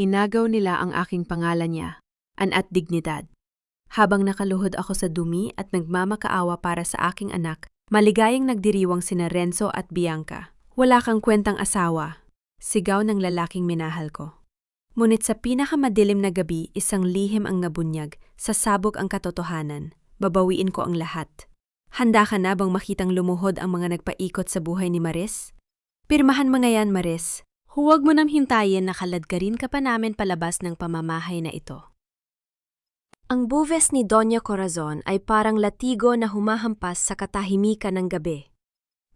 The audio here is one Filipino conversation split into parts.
Inagaw nila ang aking pangalan niya, at dignidad. Habang nakaluhod ako sa dumi at nagmamakaawa para sa aking anak, maligayang nagdiriwang sina Renzo at Bianca. Wala kang kwentang asawa, sigaw ng lalaking minahal ko. Ngunit sa pinakamadilim na gabi, isang lihim ang nabunyag, sasabog ang katotohanan, babawiin ko ang lahat. Handa ka na bang makitang lumuhod ang mga nagpaikot sa buhay ni Maris? Pirmahan mo na yan, Maris. Huwag mo nang hintayin na kaladkarin ka pa namin palabas ng pamamahay na ito. Ang buwes ni Doña Corazon ay parang latigo na humahampas sa katahimikan ng gabi.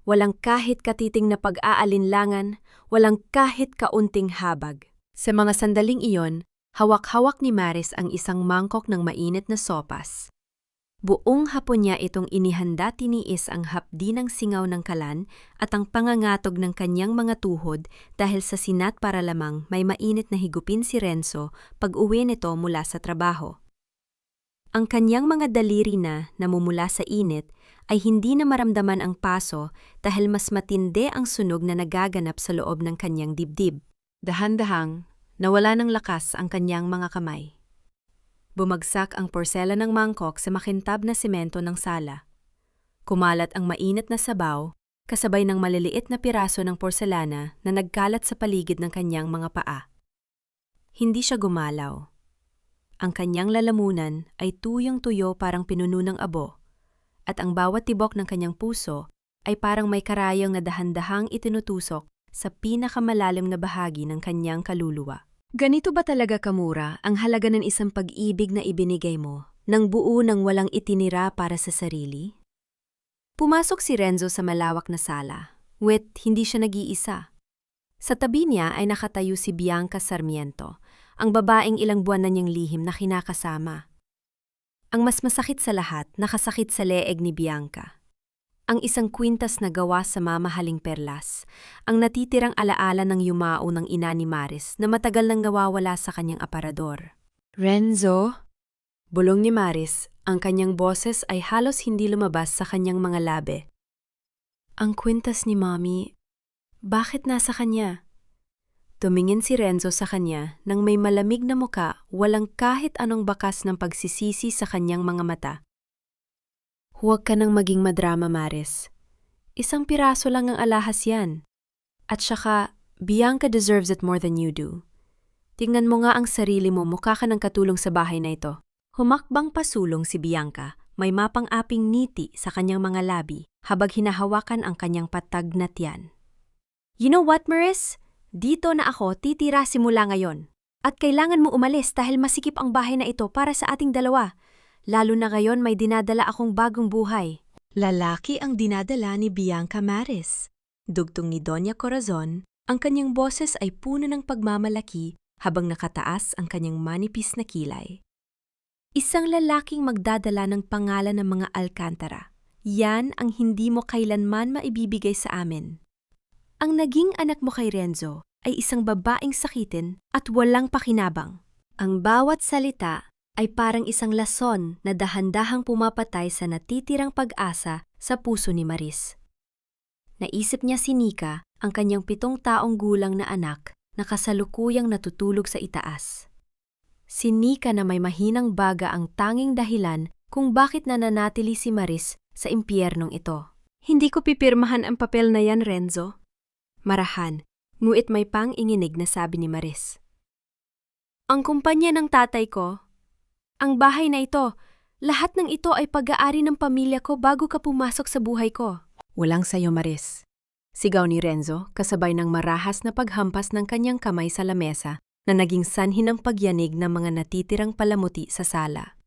Walang kahit katiting na pag-aalinlangan, walang kahit kaunting habag. Sa mga sandaling iyon, hawak-hawak ni Maris ang isang mangkok ng mainit na sopas. Buong hapon niya itong inihanda, tiniis ang hapdi ng singaw ng kalan at ang pangangatog ng kanyang mga tuhod dahil sa sinat para lamang may mainit na higupin si Renzo pag-uwi nito mula sa trabaho. Ang kanyang mga daliri na namumula sa init ay hindi na maramdaman ang paso dahil mas matindi ang sunog na nagaganap sa loob ng kanyang dibdib. Dahan-dahang, nawala ng lakas ang kanyang mga kamay. Bumagsak ang porsela ng mangkok sa makintab na semento ng sala. Kumalat ang mainit na sabaw, kasabay ng maliliit na piraso ng porselana na nagkalat sa paligid ng kanyang mga paa. Hindi siya gumalaw. Ang kanyang lalamunan ay tuyong-tuyo parang pinuno ng abo, at ang bawat tibok ng kanyang puso ay parang may karayong na dahan-dahang itinutusok sa pinakamalalim na bahagi ng kanyang kaluluwa. Ganito ba talaga kamura ang halaga ng isang pag-ibig na ibinigay mo, nang buo nang walang itinira para sa sarili? Pumasok si Renzo sa malawak na sala, hindi siya nag-iisa. Sa tabi niya ay nakatayo si Bianca Sarmiento, ang babaeng ilang buwan na niyang lihim na kinakasama. Ang mas masakit sa lahat, nakasakit sa leeg ni Bianca. Ang isang kwintas na gawa sa mamahaling perlas, ang natitirang alaala ng yumao ng ina ni Maris na matagal nang nawawala sa kanyang aparador. Renzo? Bulong ni Maris, ang kanyang boses ay halos hindi lumabas sa kanyang mga labi. Ang kwintas ni Mommy, bakit nasa kanya? Tumingin si Renzo sa kanya nang may malamig na muka, walang kahit anong bakas ng pagsisisi sa kanyang mga mata. Huwag ka nang maging madrama, Maris. Isang piraso lang ang alahas yan. At saka, Bianca deserves it more than you do. Tingnan mo nga ang sarili mo, mukha ka ng katulong sa bahay na ito. Humakbang pasulong si Bianca, may mapang-aping ngiti sa kanyang mga labi habang hinahawakan ang kanyang patag na tiyan. You know what, Maris? Dito na ako titira simula ngayon. At kailangan mo umalis dahil masikip ang bahay na ito para sa ating dalawa. Lalo na ngayon may dinadala akong bagong buhay. Lalaki ang dinadala ni Bianca Maris. Dugtong ni Doña Corazon, ang kanyang boses ay puno ng pagmamalaki habang nakataas ang kanyang manipis na kilay. Isang lalaking magdadala ng pangalan ng mga Alcantara. Yan ang hindi mo kailanman maibibigay sa amin. Ang naging anak mo kay Renzo ay isang babaeng sakitin at walang pakinabang. Ang bawat salita ay parang isang lason na dahan-dahang pumapatay sa natitirang pag-asa sa puso ni Maris. Naisip niya si Nika, ang kanyang 7 taong gulang na anak na kasalukuyang natutulog sa itaas. Si Nika na may mahinang baga ang tanging dahilan kung bakit nananatili si Maris sa impyernong ito. Hindi ko pipirmahan ang papel na yan, Renzo. Marahan, nguit may pang-inginig na sabi ni Maris. Ang kumpanya ng tatay ko, ang bahay na ito, lahat ng ito ay pag-aari ng pamilya ko bago ka pumasok sa buhay ko. Walang sayo, Maris. Sigaw ni Renzo kasabay ng marahas na paghampas ng kanyang kamay sa lamesa na naging sanhi ng pagyanig ng mga natitirang palamuti sa sala.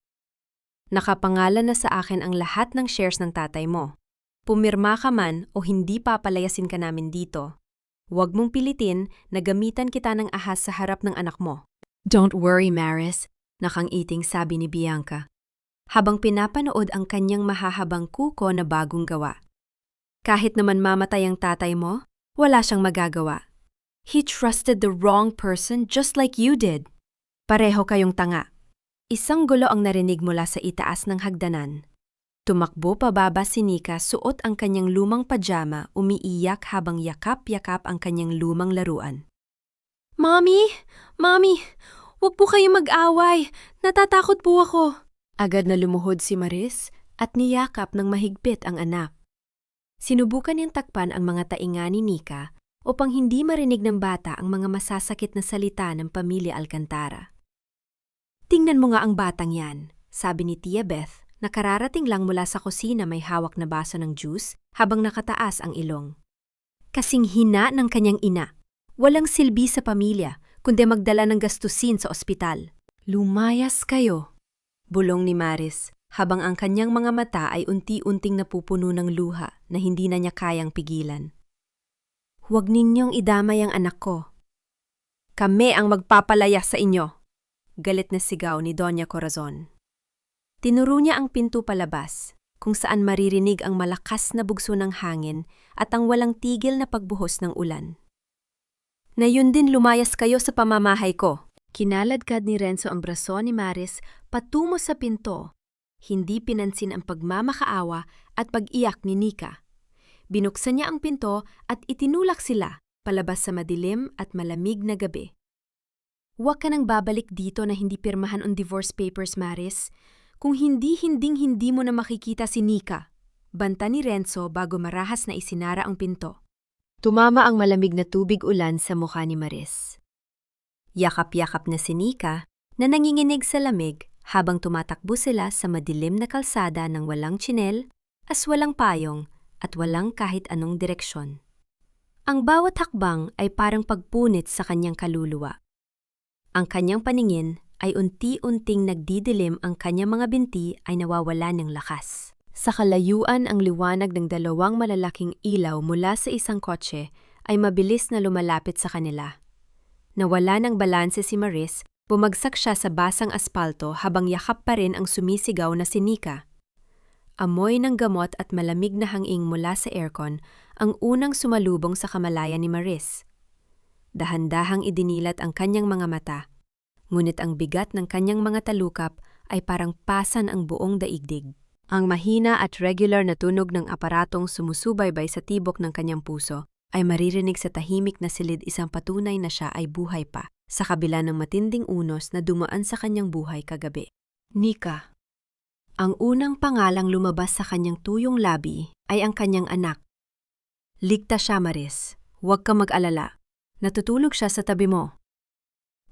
Nakapangalan na sa akin ang lahat ng shares ng tatay mo. Pumirma ka man o hindi papalayasin ka namin dito. Huwag mong pilitin na gamitan kita ng ahas sa harap ng anak mo. Don't worry, Maris, nakangiting sabi ni Bianca, habang pinapanood ang kanyang mahahabang kuko na bagong gawa. Kahit naman mamatay ang tatay mo, wala siyang magagawa. He trusted the wrong person just like you did. Pareho kayong tanga. Isang gulo ang narinig mula sa itaas ng hagdanan. Tumakbo pababa si Nika, suot ang kanyang lumang pajama, umiiyak habang yakap-yakap ang kanyang lumang laruan. Mommy! Mommy! Huwag po kayong mag-away. Natatakot po ako. Agad na lumuhod si Maris at niyakap ng mahigpit ang anak. Sinubukan niyang takpan ang mga tainga ni Nika upang hindi marinig ng bata ang mga masasakit na salita ng pamilya Alcantara. Tingnan mo nga ang batang yan, sabi ni Tia Beth na kararating lang mula sa kusina may hawak na baso ng juice habang nakataas ang ilong. Kasing hina ng kanyang ina. Walang silbi sa pamilya, kundi magdala ng gastusin sa ospital. Lumayas kayo, bulong ni Maris, habang ang kanyang mga mata ay unti-unting napupuno ng luha na hindi na niya kayang pigilan. Huwag ninyong idamay ang anak ko. Kami ang magpapalaya sa inyo, galit na sigaw ni Doña Corazon. Tinuro niya ang pinto palabas, kung saan maririnig ang malakas na bugso ng hangin at ang walang tigil na pagbuhos ng ulan. Na yun din lumayas kayo sa pamamahay ko. Kinaladkad ni Renzo ang braso ni Maris patungo sa pinto. Hindi pinansin ang pagmamakaawa at pag-iyak ni Nika. Binuksan niya ang pinto at itinulak sila palabas sa madilim at malamig na gabi. Huwag ka nang babalik dito na hindi pirmahan ang divorce papers, Maris. Kung hindi mo na makikita si Nika. Banta ni Renzo bago marahas na isinara ang pinto. Tumama ang malamig na tubig ulan sa mukha ni Maris. Yakap-yakap na si Nika na nanginginig sa lamig habang tumatakbo sila sa madilim na kalsada ng walang tsinel, walang payong at walang kahit anong direksyon. Ang bawat hakbang ay parang pagpunit sa kanyang kaluluwa. Ang kanyang paningin ay unti-unting nagdidilim, ang kanyang mga binti ay nawawala ng lakas. Sa kalayuan, ang liwanag ng dalawang malalaking ilaw mula sa isang kotse ay mabilis na lumalapit sa kanila. Nawala ng balanse si Maris, bumagsak siya sa basang aspalto habang yakap pa rin ang sumisigaw na si Nika. Amoy ng gamot at malamig na hangin mula sa aircon ang unang sumalubong sa kamalayan ni Maris. Dahan-dahang idinilat ang kanyang mga mata, ngunit ang bigat ng kanyang mga talukap ay parang pasan ang buong daigdig. Ang mahina at regular na tunog ng aparatong sumusubaybay sa tibok ng kanyang puso ay maririnig sa tahimik na silid, isang patunay na siya ay buhay pa, sa kabila ng matinding unos na dumaan sa kanyang buhay kagabi. Nika. Ang unang pangalang lumabas sa kanyang tuyong labi ay ang kanyang anak. Ligtas siya, Maris. Huwag ka mag-alala. Natutulog siya sa tabi mo.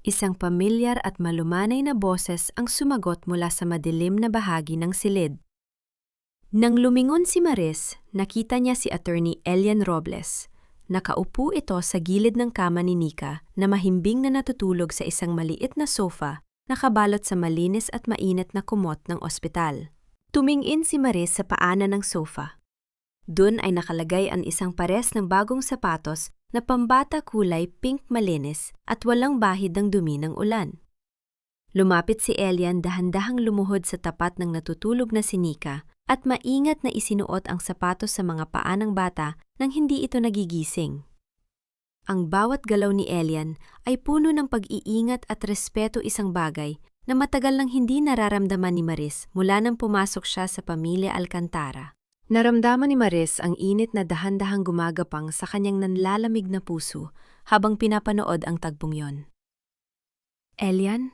Isang pamilyar at malumanay na boses ang sumagot mula sa madilim na bahagi ng silid. Nang lumingon si Maris, nakita niya si Attorney Elian Robles. Nakaupo ito sa gilid ng kama ni Nika na mahimbing na natutulog sa isang maliit na sofa na kabalot sa malinis at mainit na kumot ng ospital. Tumingin si Maris sa paanan ng sofa. Doon ay nakalagay ang isang pares ng bagong sapatos na pambata, kulay pink malinis at walang bahid ng dumi ng ulan. Lumapit si Elian, dahan-dahang lumuhod sa tapat ng natutulog na si Nika at maingat na isinuot ang sapatos sa mga paa ng bata nang hindi ito nagigising. Ang bawat galaw ni Elian ay puno ng pag-iingat at respeto, isang bagay na matagal nang hindi nararamdaman ni Maris mula nang pumasok siya sa pamilya Alcantara. Naramdaman ni Maris ang init na dahan-dahang gumagapang sa kanyang nanlalamig na puso habang pinapanood ang tagpong yon. Elian,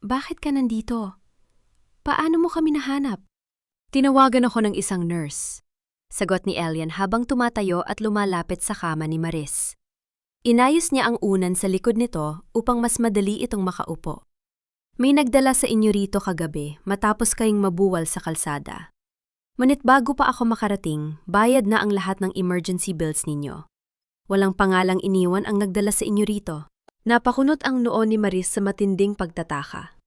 bakit ka nandito? Paano mo kami nahanap? Tinawagan ako ng isang nurse. Sagot ni Elian habang tumatayo at lumalapit sa kama ni Maris. Inayos niya ang unan sa likod nito upang mas madali itong makaupo. May nagdala sa inyo rito kagabi matapos kayong mabuwal sa kalsada. Ngunit bago pa ako makarating, bayad na ang lahat ng emergency bills ninyo. Walang pangalang iniwan ang nagdala sa inyo rito. Napakunot ang noo ni Maris sa matinding pagtataka.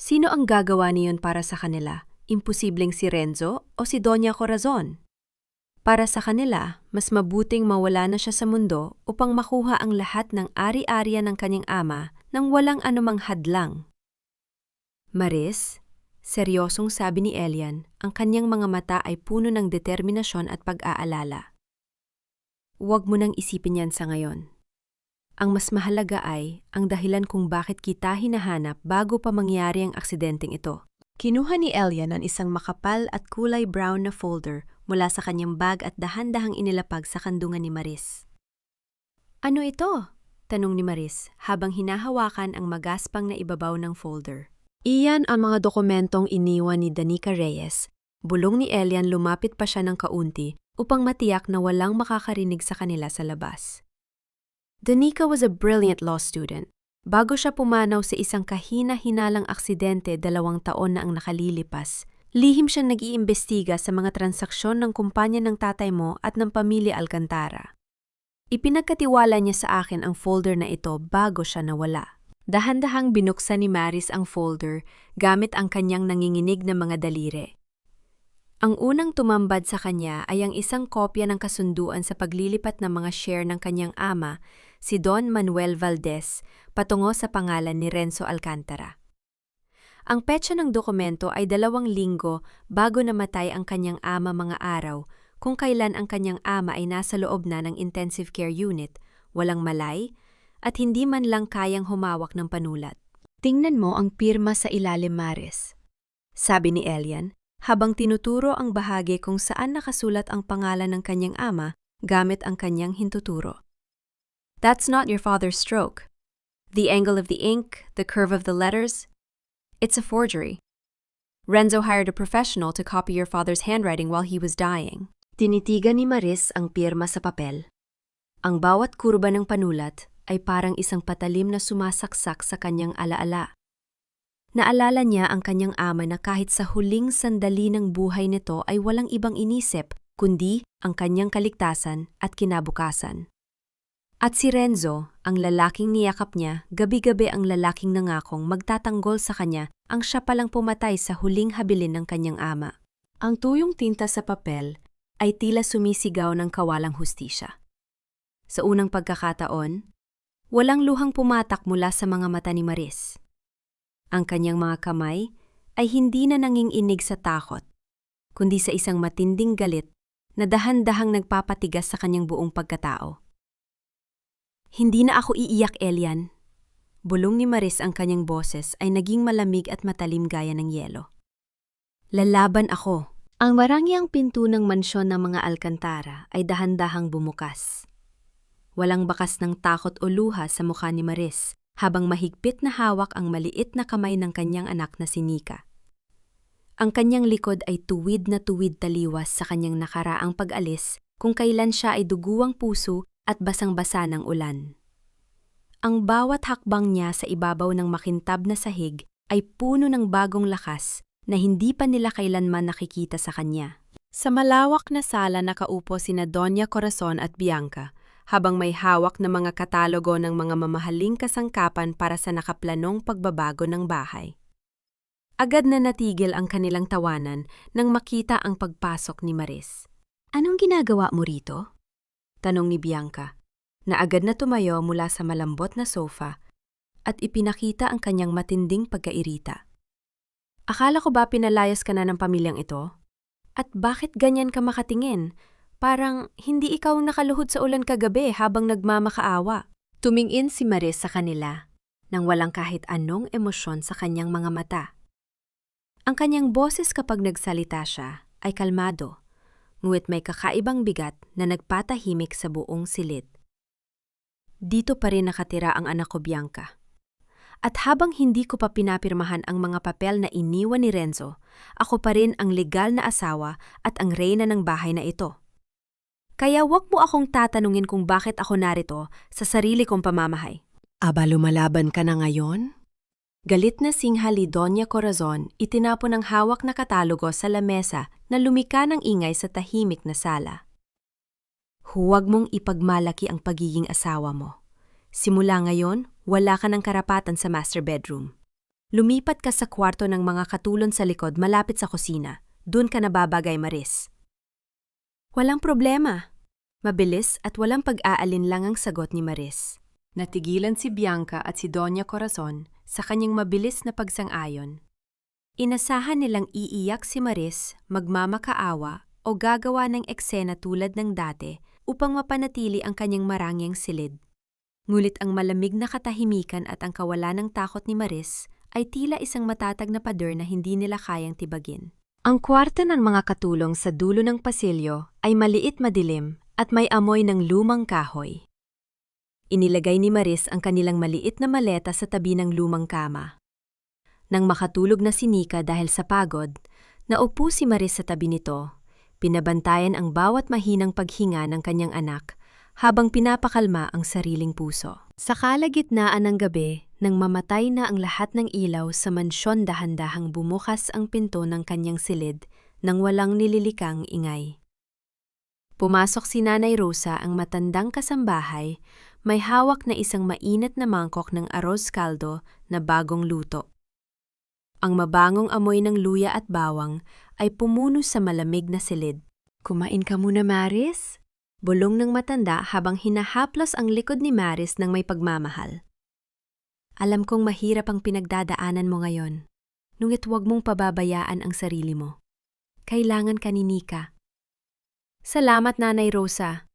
Sino ang gagawa niyon para sa kanila? Imposibleng si Renzo o si Doña Corazon? Para sa kanila, mas mabuting mawala na siya sa mundo upang makuha ang lahat ng ari-ariya ng kanyang ama nang walang anumang hadlang. Maris, seryosong sabi ni Elian, ang kanyang mga mata ay puno ng determinasyon at pag-aalala. Huwag mo nang isipin yan sa ngayon. Ang mas mahalaga ay ang dahilan kung bakit kita hinahanap bago pa mangyari ang aksidenteng ito. Kinuha ni Elian ang isang makapal at kulay brown na folder mula sa kanyang bag at dahan-dahang inilapag sa kandungan ni Maris. Ano ito? Tanong ni Maris habang hinahawakan ang magaspang na ibabaw ng folder. Iyan ang mga dokumentong iniwan ni Danica Reyes. Bulong ni Elian, lumapit pa siya ng kaunti upang matiyak na walang makakarinig sa kanila sa labas. Danica was a brilliant law student. Bago siya pumanaw sa isang kahina-hinalang aksidente 2 taon na ang nakalilipas, lihim siyang nag-iimbestiga sa mga transaksyon ng kumpanya ng tatay mo at ng pamilya Alcantara. Ipinagkatiwala niya sa akin ang folder na ito bago siya nawala. Dahan-dahang binuksan ni Maris ang folder gamit ang kanyang nanginginig na mga daliri. Ang unang tumambad sa kanya ay ang isang kopya ng kasunduan sa paglilipat ng mga share ng kanyang ama, si Don Manuel Valdez, patungo sa pangalan ni Renzo Alcantara. Ang petsa ng dokumento ay 2 linggo bago namatay ang kanyang ama, mga araw kung kailan ang kanyang ama ay nasa loob na ng intensive care unit, walang malay, at hindi man lang kayang humawak ng panulat. Tingnan mo ang pirma sa ilalim, Maris, sabi ni Elian, habang tinuturo ang bahagi kung saan nakasulat ang pangalan ng kanyang ama gamit ang kanyang hintuturo. That's not your father's stroke. The angle of the ink, the curve of the letters, it's a forgery. Renzo hired a professional to copy your father's handwriting while he was dying. Tinitigan ni Maris ang pirma sa papel. Ang bawat kurba ng panulat ay parang isang patalim na sumasaksak sa kanyang alaala. Naalala niya ang kanyang ama na kahit sa huling sandali ng buhay nito ay walang ibang inisip kundi ang kanyang kaligtasan at kinabukasan. At si Renzo, ang lalaking niyakap niya, gabi-gabi ang lalaking nangakong magtatanggol sa kanya ang siya palang pumatay sa huling habilin ng kanyang ama. Ang tuyong tinta sa papel ay tila sumisigaw ng kawalang hustisya. Sa unang pagkakataon, walang luhang pumatak mula sa mga mata ni Maris. Ang kanyang mga kamay ay hindi na nanginginig sa takot, kundi sa isang matinding galit na dahan-dahang nagpapatigas sa kanyang buong pagkatao. Hindi na ako iiyak, Elian. Bulong ni Maris, ang kanyang boses ay naging malamig at matalim gaya ng yelo. Lalaban ako. Ang marangyang pinto ng mansyon ng mga Alcantara ay dahan-dahang bumukas. Walang bakas ng takot o luha sa mukha ni Maris, habang mahigpit na hawak ang maliit na kamay ng kanyang anak na si Nika. Ang kanyang likod ay tuwid na tuwid taliwas sa kanyang nakaraang pag-alis kung kailan siya ay duguwang puso at basang-basa ng ulan. Ang bawat hakbang niya sa ibabaw ng makintab na sahig ay puno ng bagong lakas na hindi pa nila kailanman nakikita sa kanya. Sa malawak na sala nakaupo sina Doña Corazon at Bianca, habang may hawak na mga katalogo ng mga mamahaling kasangkapan para sa nakaplanong pagbabago ng bahay. Agad na natigil ang kanilang tawanan nang makita ang pagpasok ni Maris. "Anong ginagawa mo rito?" tanong ni Bianca, na agad na tumayo mula sa malambot na sofa at ipinakita ang kanyang matinding pagkairita. "Akala ko ba pinalayas ka na ng pamilyang ito? At bakit ganyan ka makatingin? Parang hindi ikaw nakaluhod sa ulan kagabi habang nagmamakaawa." Tumingin si Maris sa kanila nang walang kahit anong emosyon sa kanyang mga mata. Ang kanyang boses kapag nagsalita siya ay kalmado, ngunit may kakaibang bigat na nagpatahimik sa buong silid. "Dito pa rin nakatira ang anak ko, Bianca. At habang hindi ko pa pinapirmahan ang mga papel na iniwan ni Renzo, ako pa rin ang legal na asawa at ang reyna ng bahay na ito. Kaya wag mo akong tatanungin kung bakit ako narito sa sarili kong pamamahay." "Aba, lumalaban ka na ngayon?" Galit na singhali Doña Corazon, itinapon ang hawak na katalogo sa lamesa na lumika ng ingay sa tahimik na sala. "Huwag mong ipagmalaki ang pagiging asawa mo. Simula ngayon, wala ka ng karapatan sa master bedroom. Lumipat ka sa kwarto ng mga katulon sa likod malapit sa kusina. Doon ka nababagay, Maris." "Walang problema." Mabilis at walang pag-aalin lang ang sagot ni Maris. Natigilan si Bianca at si Doña Corazon sa kanyang mabilis na pagsang-ayon. Inasahan nilang iiyak si Maris, magmamakaawa o gagawa ng eksena tulad ng dati upang mapanatili ang kanyang marangyang silid. Ngunit ang malamig na katahimikan at ang kawalan ng takot ni Maris ay tila isang matatag na pader na hindi nila kayang tibagin. Ang kwarto ng mga katulong sa dulo ng pasilyo ay maliit, madilim at may amoy ng lumang kahoy. Inilagay ni Maris ang kanilang maliit na maleta sa tabi ng lumang kama. Nang makatulog na si Nika dahil sa pagod, naupo si Maris sa tabi nito, pinabantayan ang bawat mahinang paghinga ng kanyang anak habang pinapakalma ang sariling puso. Sa kalagitnaan ng gabi, nang mamatay na ang lahat ng ilaw sa mansyon, dahan-dahang bumukas ang pinto ng kanyang silid nang walang nililikang ingay. Pumasok si Nanay Rosa, ang matandang kasambahay, may hawak na isang mainit na mangkok ng arroz caldo na bagong luto. Ang mabangong amoy ng luya at bawang ay pumuno sa malamig na silid. "Kumain ka muna, Maris?" Bulong ng matanda habang hinahaplos ang likod ni Maris ng may pagmamahal. "Alam kong mahirap ang pinagdadaanan mo ngayon, ngunit huwag mong pababayaan ang sarili mo. Kailangan ka ni Nika." "Salamat, Nanay Rosa,"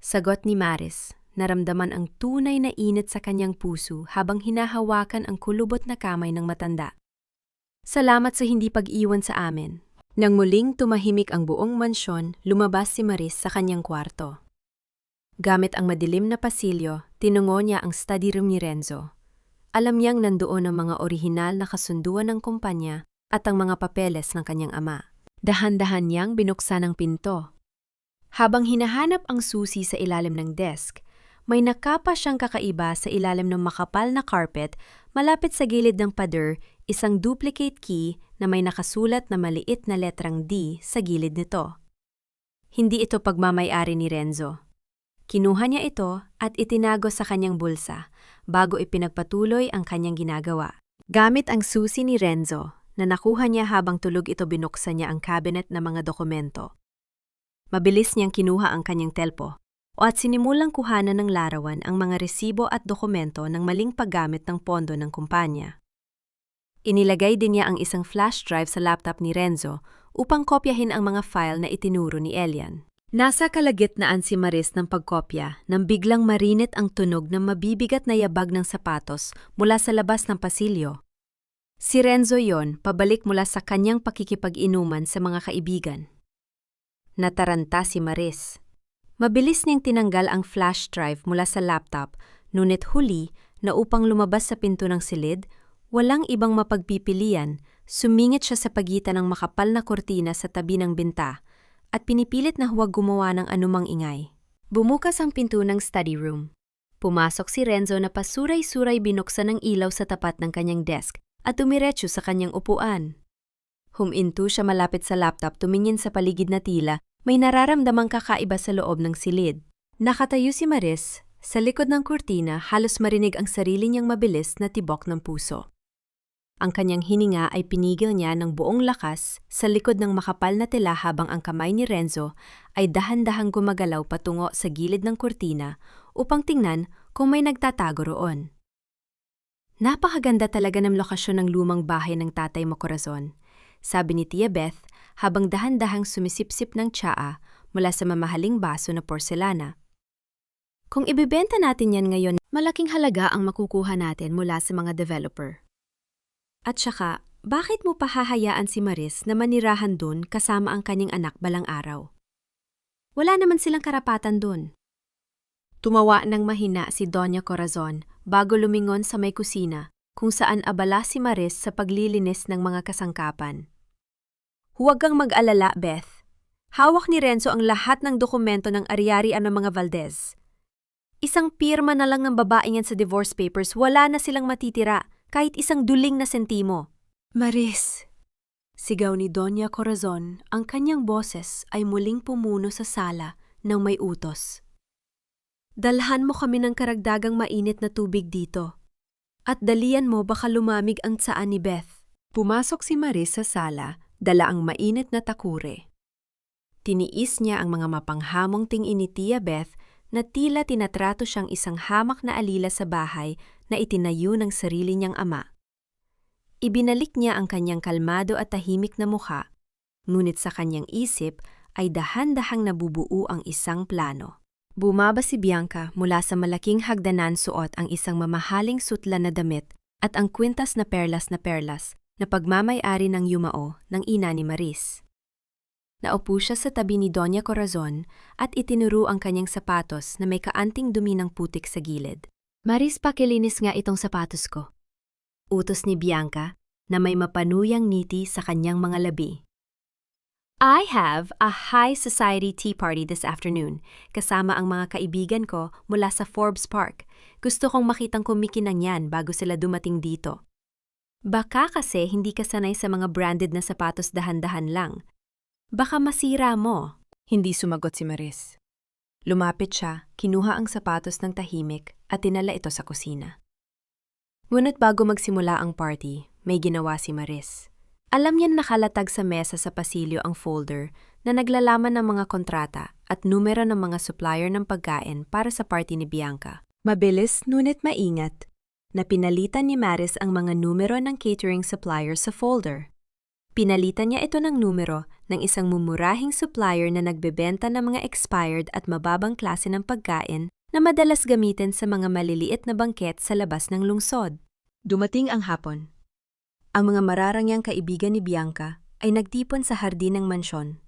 sagot ni Maris. Naramdaman ang tunay na init sa kanyang puso habang hinahawakan ang kulubot na kamay ng matanda. "Salamat sa hindi pag-iwan sa amin." Nang muling tumahimik ang buong mansyon, lumabas si Maris sa kanyang kwarto. Gamit ang madilim na pasilyo, tinungo niya ang study room ni Renzo. Alam niyang nandoon ang mga orihinal na kasunduan ng kumpanya at ang mga papeles ng kanyang ama. Dahan-dahan niyang binuksan ang pinto. Habang hinahanap ang susi sa ilalim ng desk, may nakapa siyang kakaiba sa ilalim ng makapal na carpet malapit sa gilid ng pader, isang duplicate key na may nakasulat na maliit na letrang D sa gilid nito. Hindi ito pagmamay-ari ni Renzo. Kinuha niya ito at itinago sa kanyang bulsa bago ipinagpatuloy ang kanyang ginagawa. Gamit ang susi ni Renzo na nakuha niya habang tulog, ito binuksan niya ang cabinet ng mga dokumento. Mabilis niyang kinuha ang kanyang telpo at sinimulang kuhanan ng larawan ang mga resibo at dokumento ng maling paggamit ng pondo ng kumpanya. Inilagay din niya ang isang flash drive sa laptop ni Renzo upang kopyahin ang mga file na itinuro ni Elian. Nasa kalagitnaan si Maris ng pagkopya nang biglang marinit ang tunog ng mabibigat na yabag ng sapatos mula sa labas ng pasilyo. Si Renzo yon, pabalik mula sa kanyang pakikipag-inuman sa mga kaibigan. Nataranta si Maris. Mabilis niyang tinanggal ang flash drive mula sa laptop, ngunit huli na upang lumabas sa pinto ng silid, walang ibang mapagpipilian, sumingit siya sa pagitan ng makapal na kortina sa tabi ng binta at pinipilit na huwag gumawa ng anumang ingay. Bumukas ang pinto ng study room. Pumasok si Renzo na pasuray-suray, binuksan ang ilaw sa tapat ng kanyang desk at tumiretso sa kanyang upuan. Huminto siya malapit sa laptop, tumingin sa paligid na tila may nararamdamang kakaiba sa loob ng silid. Nakatayo si Maris sa likod ng kurtina, halos marinig ang sarili niyang mabilis na tibok ng puso. Ang kanyang hininga ay pinigil niya ng buong lakas sa likod ng makapal na tela habang ang kamay ni Renzo ay dahan-dahang gumagalaw patungo sa gilid ng kurtina upang tingnan kung may nagtatago roon. "Napakaganda talaga ng lokasyon ng lumang bahay ng tatay mo, Corazon," sabi ni Tia Beth habang dahan-dahang sumisipsip ng tsaa mula sa mamahaling baso na porselana. "Kung ibibenta natin yan ngayon, malaking halaga ang makukuha natin mula sa mga developer. At saka, bakit mo pahahayaan si Maris na manirahan dun kasama ang kanyang anak balang araw? Wala naman silang karapatan dun." Tumawa ng mahina si Doña Corazon bago lumingon sa may kusina kung saan abala si Maris sa paglilinis ng mga kasangkapan. "Huwag kang mag-alala, Beth. Hawak ni Renzo ang lahat ng dokumento ng ari-arian ng mga Valdez. Isang pirma na lang ng babaeng yan sa divorce papers, wala na silang matitira, kahit isang duling na sentimo." "Maris," sigaw ni Doña Corazon, ang kanyang boses ay muling pumuno sa sala ng may utos. "Dalhan mo kami ng karagdagang mainit na tubig dito. At dalian mo, baka lumamig ang tsaa ni Beth." Pumasok si Maris sa sala, dala ang mainit na takure. Tiniis niya ang mga mapanghamong tingin ni Tia Beth na tila tinatrato siyang isang hamak na alila sa bahay na itinayo ng sarili niyang ama. Ibinalik niya ang kanyang kalmado at tahimik na mukha, ngunit sa kanyang isip ay dahan-dahang nabubuo ang isang plano. Bumaba si Bianca mula sa malaking hagdanan, suot ang isang mamahaling sutla na damit at ang kwintas na perlas na pagmamay-ari ng yumao ng ina ni Maris. Naupo siya sa tabi ni Doña Corazon at itinuro ang kanyang sapatos na may kaanting dumi ng putik sa gilid. Maris, pakilinis nga itong sapatos ko. Utos ni Bianca na may mapanuyang ngiti sa kanyang mga labi. I have a high society tea party this afternoon, kasama ang mga kaibigan ko mula sa Forbes Park. Gusto kong makitang kumikinang yan bago sila dumating dito. Baka kasi hindi ka sanay sa mga branded na sapatos dahan-dahan lang. Baka masira mo. Hindi sumagot si Maris. Lumapit siya, kinuha ang sapatos ng tahimik at dinala ito sa kusina. Ngunit bago magsimula ang party, may ginawa si Maris. Alam niyan nakalatag sa mesa sa pasilyo ang folder na naglalaman ng mga kontrata at numero ng mga supplier ng pagkain para sa party ni Bianca. Mabilis ngunit maingat na pinalitan ni Maris ang mga numero ng catering supplier sa folder. Pinalitan niya ito ng numero ng isang mumurahing supplier na nagbebenta ng mga expired at mababang klase ng pagkain na madalas gamitin sa mga maliliit na bangket sa labas ng lungsod. Dumating ang hapon. Ang mga mararangyang kaibigan ni Bianca ay nagtipon sa hardin ng mansyon.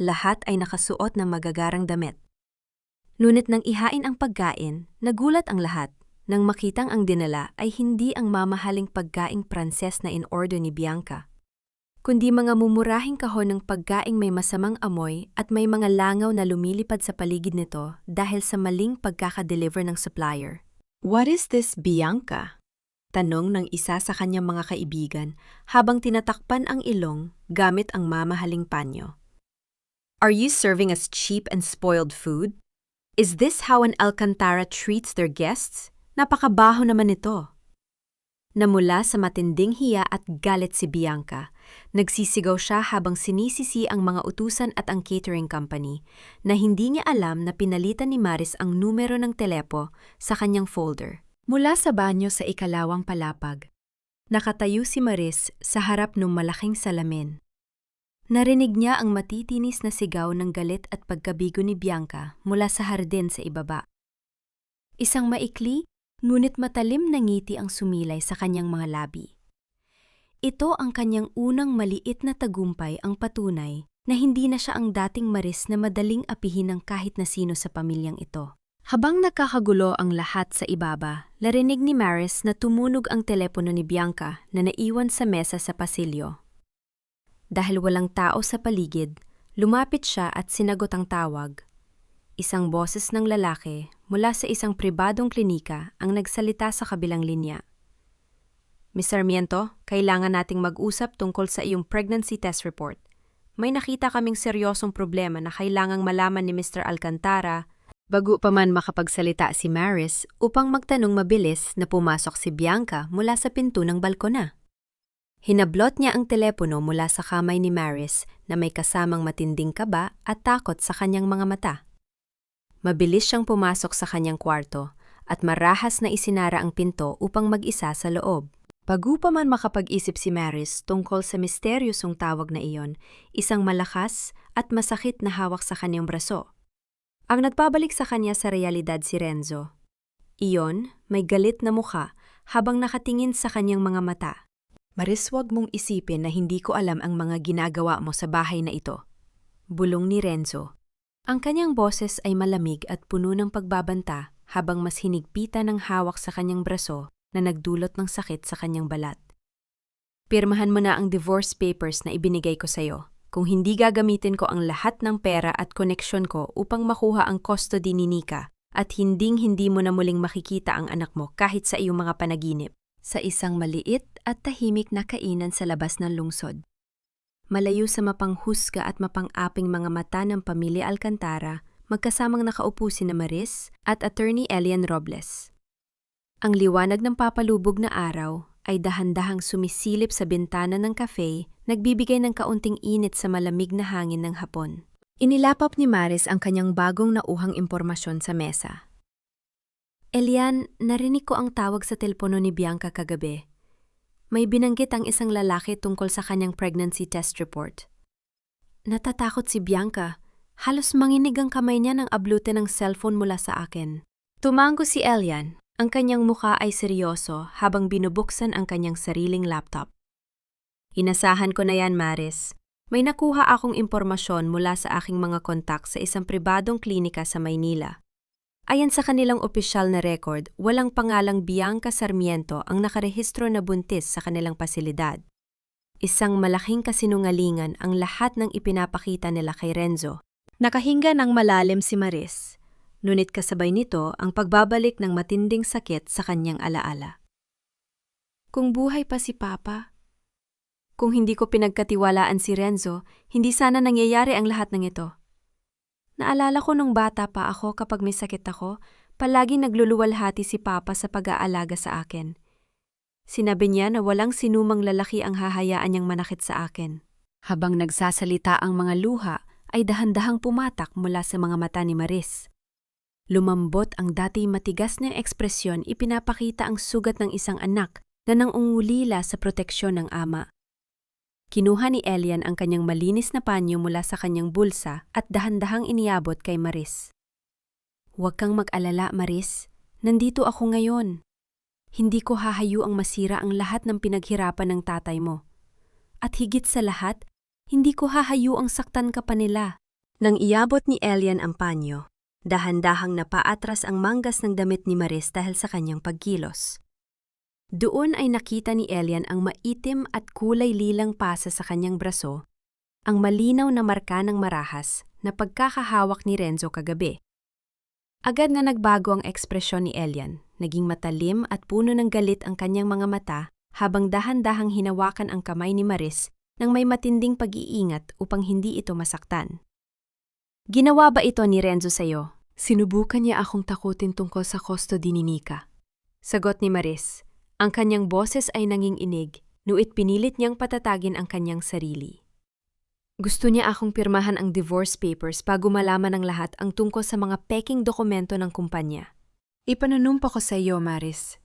Lahat ay nakasuot ng magagarang damit. Ngunit nang ihain ang pagkain, nagulat ang lahat nang makitang ang dinala ay hindi ang mamahaling pagkaing Pranses na in-order ni Bianca, kundi mga mumurahing kahon ng pagkaing may masamang amoy at may mga langaw na lumilipad sa paligid nito dahil sa maling pagkakadeliver ng supplier. What is this, Bianca? Tanong ng isa sa kanyang mga kaibigan habang tinatakpan ang ilong gamit ang mamahaling panyo. Are you serving us cheap and spoiled food? Is this how an Alcantara treats their guests? Napakabaho naman ito. Namula sa matinding hiya at galit si Bianca, nagsisigaw siya habang sinisisi ang mga utusan at ang catering company na hindi niya alam na pinalitan ni Maris ang numero ng telepo sa kanyang folder. Mula sa banyo sa ikalawang palapag, nakatayo si Maris sa harap ng malaking salamin. Narinig niya ang matitinis na sigaw ng galit at pagkabigo ni Bianca mula sa hardin sa ibaba. Isang maikli, ngunit matalim na ngiti ang sumilay sa kanyang mga labi. Ito ang kanyang unang maliit na tagumpay ang patunay na hindi na siya ang dating Maris na madaling apihin ng kahit na sino sa pamilyang ito. Habang nakakagulo ang lahat sa ibaba, narinig ni Maris na tumunog ang telepono ni Bianca na naiwan sa mesa sa pasilyo. Dahil walang tao sa paligid, lumapit siya at sinagot ang tawag. Isang boses ng lalaki mula sa isang pribadong klinika ang nagsalita sa kabilang linya. Ms. Sarmiento, kailangan nating mag-usap tungkol sa iyong pregnancy test report. May nakita kaming seryosong problema na kailangang malaman ni Mr. Alcantara. Bago pa man makapagsalita si Maris upang magtanong mabilis na pumasok si Bianca mula sa pinto ng balkona. Hinablot niya ang telepono mula sa kamay ni Maris na may kasamang matinding kaba at takot sa kanyang mga mata. Mabilis siyang pumasok sa kanyang kwarto at marahas na isinara ang pinto upang mag-isa sa loob. Bago pa man makapag-isip si Maris tungkol sa misteryosong tawag na iyon, isang malakas at masakit na hawak sa kanyang braso. Ang nagpabalik sa kanya sa realidad si Renzo. Iyon, may galit na mukha habang nakatingin sa kanyang mga mata. Maris, wag mong isipin na hindi ko alam ang mga ginagawa mo sa bahay na ito. Bulong ni Renzo. Ang kanyang boses ay malamig at puno ng pagbabanta habang mas hinigpita ng hawak sa kanyang braso na nagdulot ng sakit sa kanyang balat. Pirmahan mo na ang divorce papers na ibinigay ko sa'yo. Kung hindi gagamitin ko ang lahat ng pera at koneksyon ko upang makuha ang custody ni Nika at hinding-hindi mo na muling makikita ang anak mo kahit sa iyong mga panaginip. Sa isang maliit at tahimik na kainan sa labas ng lungsod. Malayo sa mapanghusga at mapang-aping mga mata ng pamilya Alcantara, magkasamang nakaupo si Maris at Attorney Elian Robles. Ang liwanag ng papalubog na araw ay dahan-dahang sumisilip sa bintana ng cafe, nagbibigay ng kaunting init sa malamig na hangin ng hapon. Inilapap ni Maris ang kanyang bagong nauhang impormasyon sa mesa. Elian, narinig ko ang tawag sa telepono ni Bianca kagabi. May binanggit ang isang lalaki tungkol sa kanyang pregnancy test report. Natatakot si Bianca. Halos manginig ang kamay niya nang ablutin ng cellphone mula sa akin. Tumango si Elian. Ang kanyang mukha ay seryoso habang binubuksan ang kanyang sariling laptop. Inasahan ko na yan, Maris. May nakuha akong impormasyon mula sa aking mga kontak sa isang pribadong klinika sa Maynila. Ayon sa kanilang opisyal na record, walang pangalang Bianca Sarmiento ang nakarehistro na buntis sa kanilang pasilidad. Isang malaking kasinungalingan ang lahat ng ipinapakita nila kay Renzo. Nakahinga ng malalim si Maris, ngunit kasabay nito ang pagbabalik ng matinding sakit sa kanyang alaala. Kung buhay pa si Papa, kung hindi ko pinagkatiwalaan si Renzo, hindi sana nangyayari ang lahat ng ito. Naalala ko nung bata pa ako kapag may sakit ako, palaging nagluluwalhati si Papa sa pag-aalaga sa akin. Sinabi niya na walang sinumang lalaki ang hahayaan niyang manakit sa akin. Habang nagsasalita ang mga luha, ay dahan-dahang pumatak mula sa mga mata ni Maris. Lumambot ang dati matigas na ekspresyon, ipinapakita ang sugat ng isang anak na nangungulila sa proteksyon ng ama. Kinuha ni Elian ang kanyang malinis na panyo mula sa kanyang bulsa at dahan-dahang iniabot kay Maris. "Huwag kang mag-alala, Maris. Nandito ako ngayon. Hindi ko hahayuang masira ang lahat ng pinaghirapan ng tatay mo. At higit sa lahat, hindi ko hahayuang saktan ka pa nila." Nang iabot ni Elian ang panyo, dahan-dahang napaatras ang manggas ng damit ni Maris dahil sa kanyang pagkilos. Doon ay nakita ni Elian ang maitim at kulay lilang pasa sa kanyang braso, ang malinaw na marka ng marahas na pagkakahawak ni Renzo kagabi. Agad na nagbago ang ekspresyon ni Elian, naging matalim at puno ng galit ang kanyang mga mata habang dahan-dahang hinawakan ang kamay ni Maris nang may matinding pag-iingat upang hindi ito masaktan. "Ginawa ba ito ni Renzo sa'yo?" "Sinubukan niya akong takutin tungkol sa custody ni Nika," sagot ni Maris. Ang kanyang boses ay nanginginig, nuit pinilit niyang patatagin ang kanyang sarili. "Gusto niya akong pirmahan ang divorce papers bago malaman ng lahat ang tungkol sa mga peking dokumento ng kumpanya." "Ipanunumpa ko sa iyo, Maris."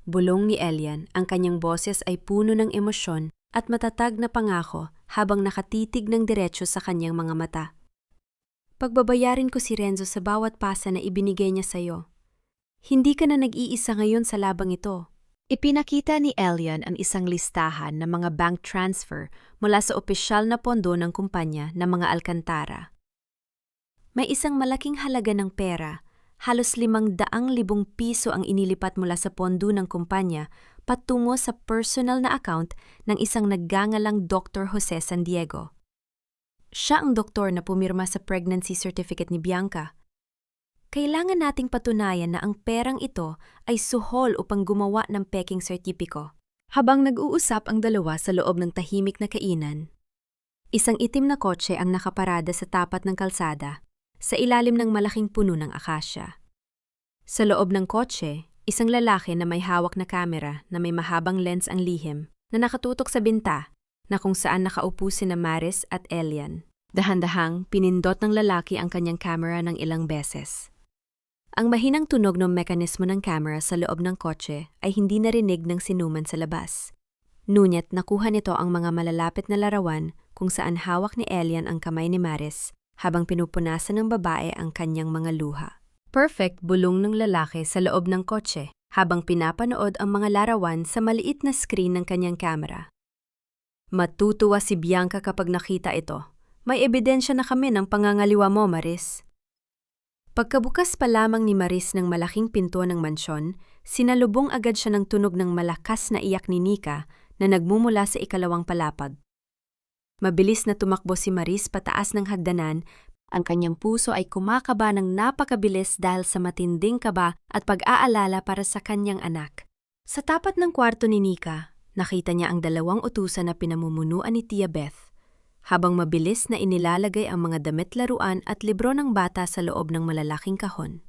Bulong ni Elian, ang kanyang boses ay puno ng emosyon at matatag na pangako habang nakatitig ng diretso sa kanyang mga mata. "Pagbabayarin ko si Renzo sa bawat pasa na ibinigay niya sa iyo. Hindi ka na nag-iisa ngayon sa labang ito." Ipinakita ni Elian ang isang listahan ng mga bank transfer mula sa opisyal na pondo ng kumpanya ng mga Alcantara. May isang malaking halaga ng pera, halos 500,000 piso ang inilipat mula sa pondo ng kumpanya patungo sa personal na account ng isang naggangalang Dr. Jose San Diego. Siya ang doktor na pumirma sa pregnancy certificate ni Bianca. Kailangan nating patunayan na ang perang ito ay suhol upang gumawa ng peking sertipiko. Habang nag-uusap ang dalawa sa loob ng tahimik na kainan, isang itim na kotse ang nakaparada sa tapat ng kalsada, sa ilalim ng malaking puno ng akasya. Sa loob ng kotse, isang lalaki na may hawak na kamera na may mahabang lens ang lihim na nakatutok sa binta na kung saan nakaupo sina Maris at Elian. Dahan-dahang pinindot ng lalaki ang kanyang camera ng ilang beses. Ang mahinang tunog ng mekanismo ng camera sa loob ng kotse ay hindi narinig ng sinuman sa labas. Ngunit nakuha nito ang mga malalapit na larawan kung saan hawak ni Elian ang kamay ni Maris habang pinupunasan ng babae ang kanyang mga luha. Perfect, bulong ng lalaki sa loob ng kotse habang pinapanood ang mga larawan sa maliit na screen ng kanyang camera. "Matutuwa si Bianca kapag nakita ito. May ebidensya na kami ng pangangaliwa mo, Maris." Pagkabukas pa lamang ni Maris ng malaking pinto ng mansyon, sinalubong agad siya ng tunog ng malakas na iyak ni Nika na nagmumula sa ikalawang palapag. Mabilis na tumakbo si Maris pataas ng hagdanan, ang kanyang puso ay kumakaba ng napakabilis dahil sa matinding kaba at pag-aalala para sa kanyang anak. Sa tapat ng kwarto ni Nika, nakita niya ang 2 utusan na pinamumunuan ni Tia Beth, habang mabilis na inilalagay ang mga damit laruan at libro ng bata sa loob ng malalaking kahon.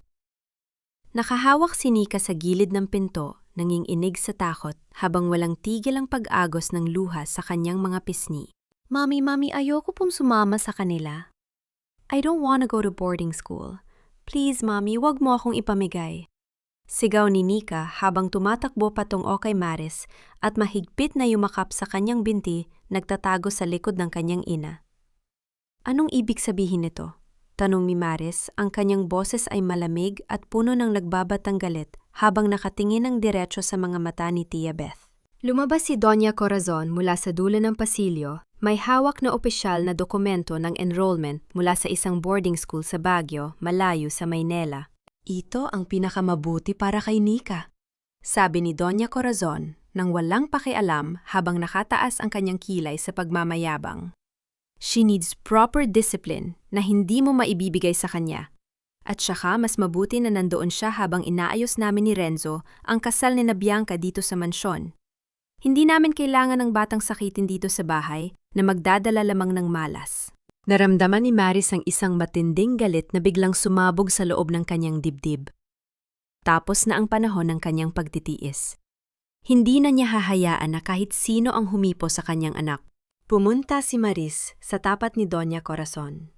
Nakahawak si Nika sa gilid ng pinto, nanginginig sa takot habang walang tigil ang pag-agos ng luha sa kanyang mga pisngi. Mami, ayoko pong sumama sa kanila. I don't wanna go to boarding school. Please, Mami, wag mo akong ipamigay." Sigaw ni Nika habang tumatakbo patungo kay Maris at mahigpit na yumakap sa kanyang binti, nagtatago sa likod ng kanyang ina. "Anong ibig sabihin nito?" tanong ni Maris, ang kanyang boses ay malamig at puno ng nagbabatang galit habang nakatingin ng diretso sa mga mata ni Tia Beth. Lumabas si Doña Corazon mula sa dulo ng pasilyo, May hawak na opisyal na dokumento ng enrollment mula sa isang boarding school sa Baguio, malayo sa Maynila. Ito ang pinakamabuti para kay Nika, sabi ni Doña Corazon nang walang pakialam habang nakataas ang kanyang kilay sa pagmamayabang. She needs proper discipline na hindi mo maibibigay sa kanya. At saka mas mabuti na nandoon siya habang inaayos namin ni Renzo ang kasal ni na Bianca dito sa mansyon. Hindi namin kailangan ng batang sakitin dito sa bahay na magdadala lamang ng malas. Naramdaman ni Maris ang isang matinding galit na biglang sumabog sa loob ng kanyang dibdib. Tapos na ang panahon ng kanyang pagtitiis. Hindi na niya hahayaan na kahit sino ang humipo sa kanyang anak. Pumunta si Maris sa tapat ni Doña Corazon.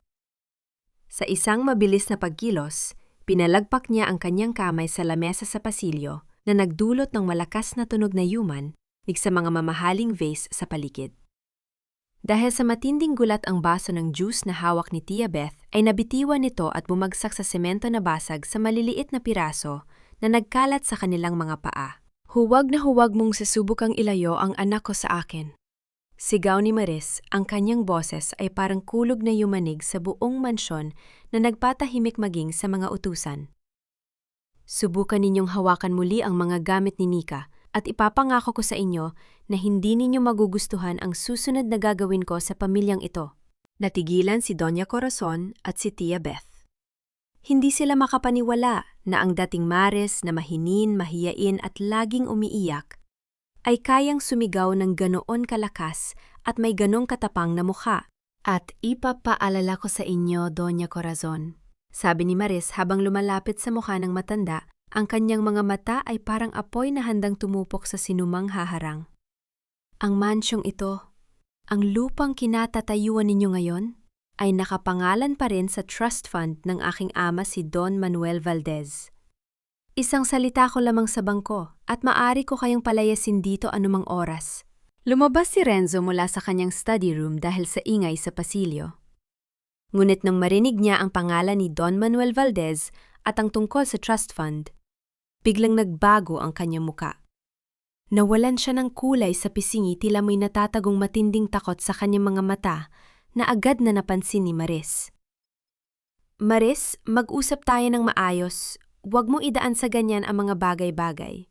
Sa isang mabilis na pagkilos, pinalagpak niya ang kanyang kamay sa lamesa sa pasilyo na nagdulot ng malakas na tunog na yuman sa mga mamahaling vase sa paligid. Dahil sa matinding gulat ang baso ng juice na hawak ni Tia Beth ay nabitiwan nito at bumagsak sa semento na basag sa maliliit na piraso na nagkalat sa kanilang mga paa. Huwag na huwag mong susubukang ilayo ang anak ko sa akin. Sigaw ni Maris, ang kanyang boses ay parang kulog na yumanig sa buong mansyon na nagpatahimik maging sa mga utusan. Subukan ninyong hawakan muli ang mga gamit ni Nika at ipapangako ko sa inyo na hindi ninyo magugustuhan ang susunod na gagawin ko sa pamilyang ito. Natigilan si Doña Corazon at si Tia Beth. Hindi sila makapaniwala na ang dating Maris na mahinin, mahiyain at laging umiiyak ay kayang sumigaw ng ganoon kalakas at may ganong katapang na mukha. At ipapaalala ko sa inyo, Doña Corazon, sabi ni Maris habang lumalapit sa mukha ng matanda. Ang kanyang mga mata ay parang apoy na handang tumupok sa sinumang haharang. Ang mansyong ito, ang lupang kinatatayuan ninyo ngayon, ay nakapangalan pa rin sa trust fund ng aking ama si Don Manuel Valdez. Isang salita ko lamang sa bangko at maaari ko kayong palayasin dito anumang oras. Lumabas si Renzo mula sa kanyang study room dahil sa ingay sa pasilyo. Ngunit nang marinig niya ang pangalan ni Don Manuel Valdez at ang tungkol sa trust fund, biglang nagbago ang kanyang muka. Nawalan siya ng kulay sa pisingi tila may natatagong matinding takot sa kanyang mga mata na agad na napansin ni Maris. Maris, mag-usap tayo ng maayos. Huwag mo idaan sa ganyan ang mga bagay-bagay.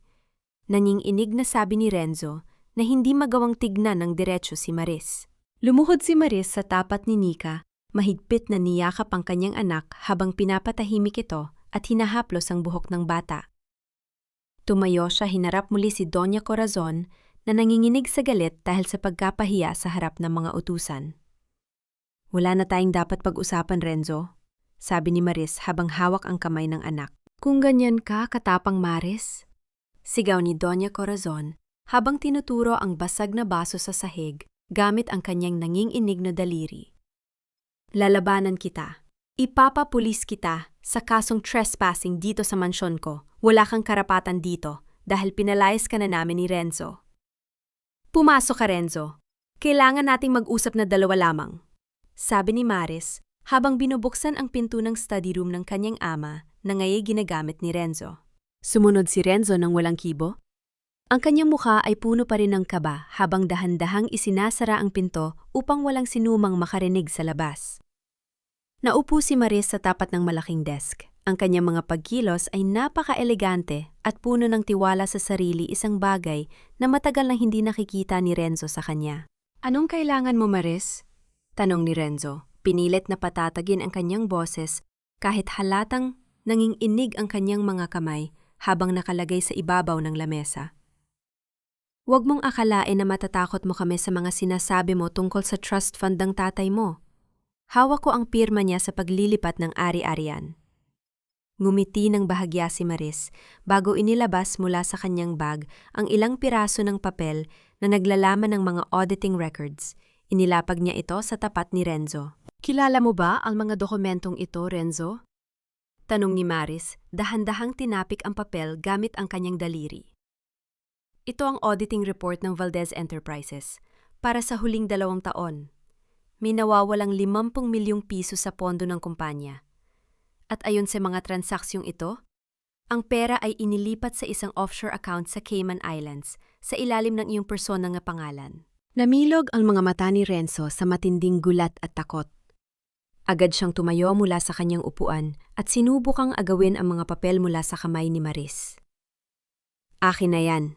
Nanginginig na sabi ni Renzo na hindi magawang tignan ng diretso si Maris. Lumuhod si Maris sa tapat ni Nika, mahigpit na niyakap ang kanyang anak habang pinapatahimik ito at hinahaplos ang buhok ng bata. Tumayo siya, hinarap muli si Doña Corazon na nanginginig sa galit dahil sa pagkapahiya sa harap ng mga utusan. Wala na tayong dapat pag-usapan, Renzo, sabi ni Maris habang hawak ang kamay ng anak. Kung ganyan ka, katapang Maris, sigaw ni Doña Corazon habang tinuturo ang basag na baso sa sahig gamit ang kanyang nanginginig na daliri. Lalabanan kita. Ipapapulis kita sa kasong trespassing dito sa mansyon ko. Wala kang karapatan dito dahil pinalayas ka na namin ni Renzo. Pumasok ka, Renzo. Kailangan nating mag-usap na dalawa lamang, sabi ni Maris habang binubuksan ang pinto ng study room ng kanyang ama na ngayon ginagamit ni Renzo. Sumunod si Renzo ng walang kibo. Ang kanyang mukha ay puno pa rin ng kaba habang dahan-dahang isinasara ang pinto upang walang sinumang makarinig sa labas. Naupo si Maris sa tapat ng malaking desk. Ang kanyang mga pagkilos ay napaka-elegante at puno ng tiwala sa sarili, isang bagay na matagal nang hindi nakikita ni Renzo sa kanya. Anong kailangan mo, Maris? Tanong ni Renzo. Pinilit na patatagin ang kanyang boses kahit halatang nanginginig ang kanyang mga kamay habang nakalagay sa ibabaw ng lamesa. Huwag mong akalain na matatakot mo kami sa mga sinasabi mo tungkol sa trust fund ng tatay mo. Hawak ko ang pirma niya sa paglilipat ng ari-arian. Ngumiti ng bahagya si Maris bago inilabas mula sa kanyang bag ang ilang piraso ng papel na naglalaman ng mga auditing records. Inilapag niya ito sa tapat ni Renzo. Kilala mo ba ang mga dokumentong ito, Renzo? Tanong ni Maris, dahan-dahang tinapik ang papel gamit ang kanyang daliri. Ito ang auditing report ng Valdez Enterprises para sa huling 2 taon. May nawawalang 50 milyong piso sa pondo ng kumpanya. At ayon sa mga transaksyong ito, ang pera ay inilipat sa isang offshore account sa Cayman Islands sa ilalim ng iyong personang pangalan. Namilog ang mga mata ni Renzo sa matinding gulat at takot. Agad siyang tumayo mula sa kanyang upuan at sinubukang agawin ang mga papel mula sa kamay ni Maris. "Akin na yan,"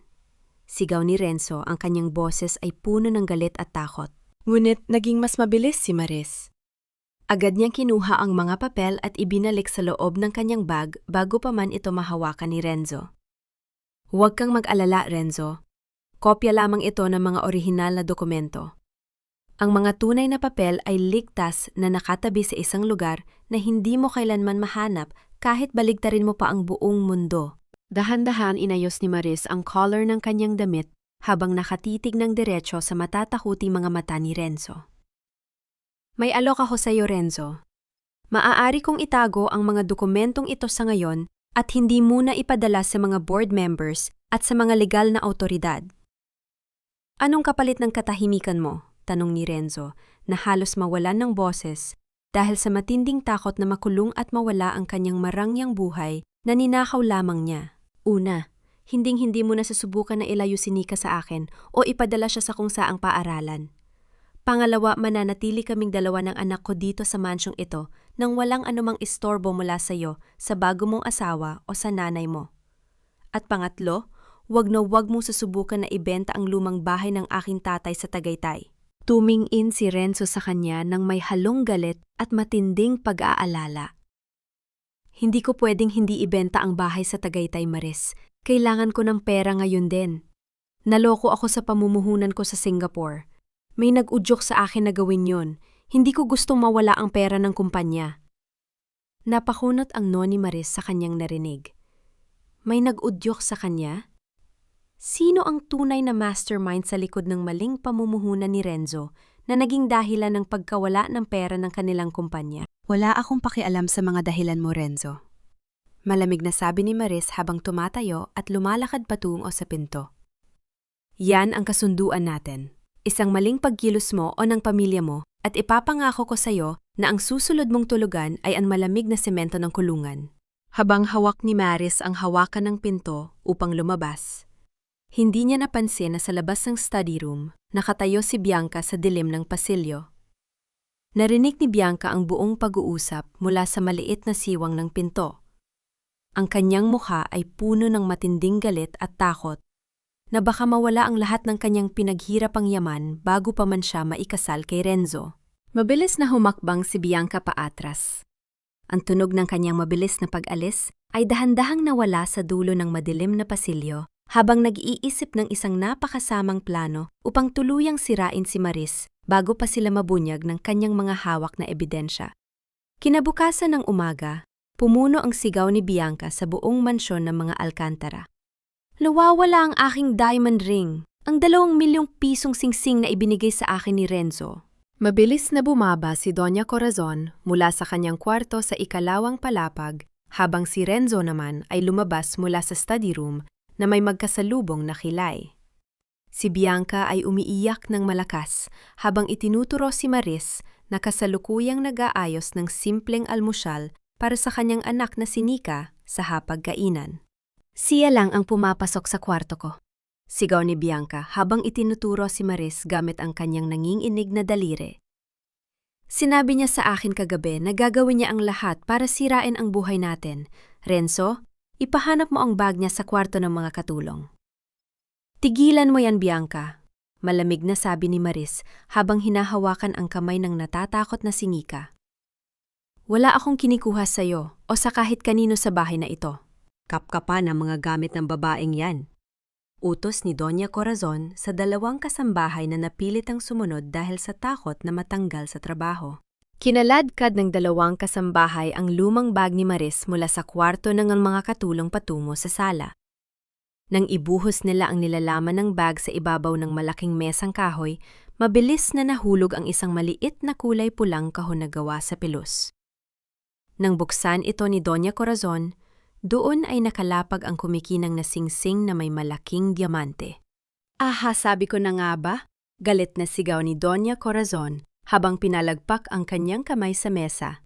sigaw ni Renzo, ang kanyang boses ay puno ng galit at takot. Ngunit naging mas mabilis si Maris. Agad niyang kinuha ang mga papel at ibinalik sa loob ng kanyang bag bago pa man ito mahawakan ni Renzo. "Huwag kang mag-alala, Renzo. Kopya lamang ito ng mga orihinal na dokumento. Ang mga tunay na papel ay ligtas na nakatabi sa isang lugar na hindi mo kailanman mahanap kahit baligtarin mo pa ang buong mundo." Dahan-dahan inayos ni Maris ang collar ng kanyang damit habang nakatitig ng diretso sa matatakuting mga mata ni Renzo. "May alok ako sa iyo, Renzo. Maaari kong itago ang mga dokumentong ito sa ngayon at hindi muna ipadala sa mga board members at sa mga legal na awtoridad." "Anong kapalit ng katahimikan mo?" tanong ni Renzo, na halos mawalan ng boses dahil sa matinding takot na makulong at mawala ang kanyang marangyang buhay na ninakaw lamang niya. "Una, hinding-hindi mo na susubukan na ilayo si Nika sa akin o ipadala siya sa kung saang paaralan. Pangalawa, mananatili kaming dalawa ng anak ko dito sa mansyong ito nang walang anumang istorbo mula sa iyo, sa bago mong asawa o sa nanay mo. At pangatlo, wag na wag mong susubukan na ibenta ang lumang bahay ng aking tatay sa Tagaytay." Tumingin si Renzo sa kanya nang may halong galit at matinding pag-aalala. "Hindi ko pwedeng hindi ibenta ang bahay sa Tagaytay, Maris. Kailangan ko ng pera ngayon din. Naloko ako sa pamumuhunan ko sa Singapore. May nag-udyok sa akin na gawin yon. Hindi ko gustong mawala ang pera ng kumpanya." Napakunot ang no ni Maris sa kanyang narinig. May nag-udyok sa kanya? Sino ang tunay na mastermind sa likod ng maling pamumuhunan ni Renzo na naging dahilan ng pagkawala ng pera ng kanilang kumpanya? "Wala akong pakialam sa mga dahilan mo, Renzo." Malamig na sabi ni Maris habang tumatayo at lumalakad patungo sa pinto. "Yan ang kasunduan natin. Isang maling pagkilos mo o ng pamilya mo at ipapangako ko sa iyo na ang susunod mong tulugan ay ang malamig na semento ng kulungan." Habang hawak ni Maris ang hawakan ng pinto upang lumabas, hindi niya napansin na sa labas ng study room, nakatayo si Bianca sa dilim ng pasilyo. Narinig ni Bianca ang buong pag-uusap mula sa maliit na siwang ng pinto. Ang kanyang mukha ay puno ng matinding galit at takot na baka mawala ang lahat ng kanyang pinaghirapang yaman bago pa man siya maikasal kay Renzo. Mabilis na humakbang si Bianca paatras. Ang tunog ng kanyang mabilis na pag-alis ay dahan-dahang nawala sa dulo ng madilim na pasilyo habang nag-iisip ng isang napakasamang plano upang tuluyang sirain si Maris bago pa sila mabunyag ng kanyang mga hawak na ebidensya. Kinabukasan ng umaga, pumuno ang sigaw ni Bianca sa buong mansyon ng mga Alcantara. "Nawawala ang aking diamond ring, ang 2 milyong pisong singsing na ibinigay sa akin ni Renzo." Mabilis na bumaba si Doña Corazon mula sa kanyang kwarto sa ikalawang palapag habang si Renzo naman ay lumabas mula sa study room na may magkasalubong na kilay. Si Bianca ay umiiyak ng malakas habang itinuturo si Maris na kasalukuyang nag-aayos ng simpleng almusal para sa kanyang anak na si Nika sa hapagkainan. "Siya lang ang pumapasok sa kwarto ko," sigaw ni Bianca habang itinuturo si Maris gamit ang kanyang nanginginig na daliri. "Sinabi niya sa akin kagabi na gagawin niya ang lahat para sirain ang buhay natin. Renzo, ipahanap mo ang bag niya sa kwarto ng mga katulong." "Tigilan mo yan, Bianca," malamig na sabi ni Maris habang hinahawakan ang kamay ng natatakot na si Nika. "Wala akong kinikuha sa iyo o sa kahit kanino sa bahay na ito. Kapkapan ang mga gamit ng babaeng yan." Utos ni Doña Corazon sa 2 kasambahay na napilitang sumunod dahil sa takot na matanggal sa trabaho. Kinaladkad ng 2 kasambahay ang lumang bag ni Maris mula sa kwarto ng mga katulong patungo sa sala. Nang ibuhos nila ang nilalaman ng bag sa ibabaw ng malaking mesang kahoy, mabilis na nahulog ang isang maliit na kulay pulang kahon na gawa sa pilos. Nang buksan ito ni Doña Corazon, doon ay nakalapag ang kumikinang na singsing na may malaking diamante. "Aha, sabi ko na nga ba?" Galit na sigaw ni Doña Corazon habang pinalagpak ang kanyang kamay sa mesa.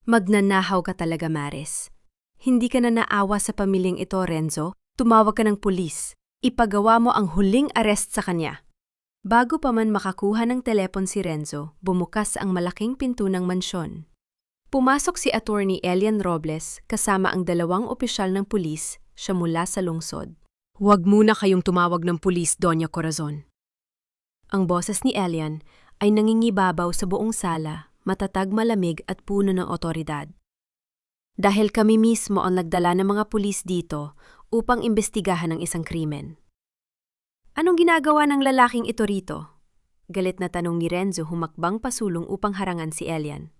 "Magnanahaw ka talaga, Maris. Hindi ka na naawa sa pamilyang ito, Renzo. Tumawag ka ng pulis. Ipagawa mo ang huling arrest sa kanya." Bago pa man makakuha ng telepon si Renzo, bumukas ang malaking pinto ng mansyon. Pumasok si Attorney Elian Robles kasama ang 2 opisyal ng pulis siya mula sa lungsod. "Huwag muna kayong tumawag ng pulis, Doña Corazon." Ang boses ni Elian ay nangingibabaw sa buong sala, matatag, malamig at puno ng otoridad. "Dahil kami mismo ang nagdala ng mga pulis dito upang imbestigahan ang isang krimen." "Anong ginagawa ng lalaking ito rito?" Galit na tanong ni Renzo humakbang pasulong upang harangan si Elian.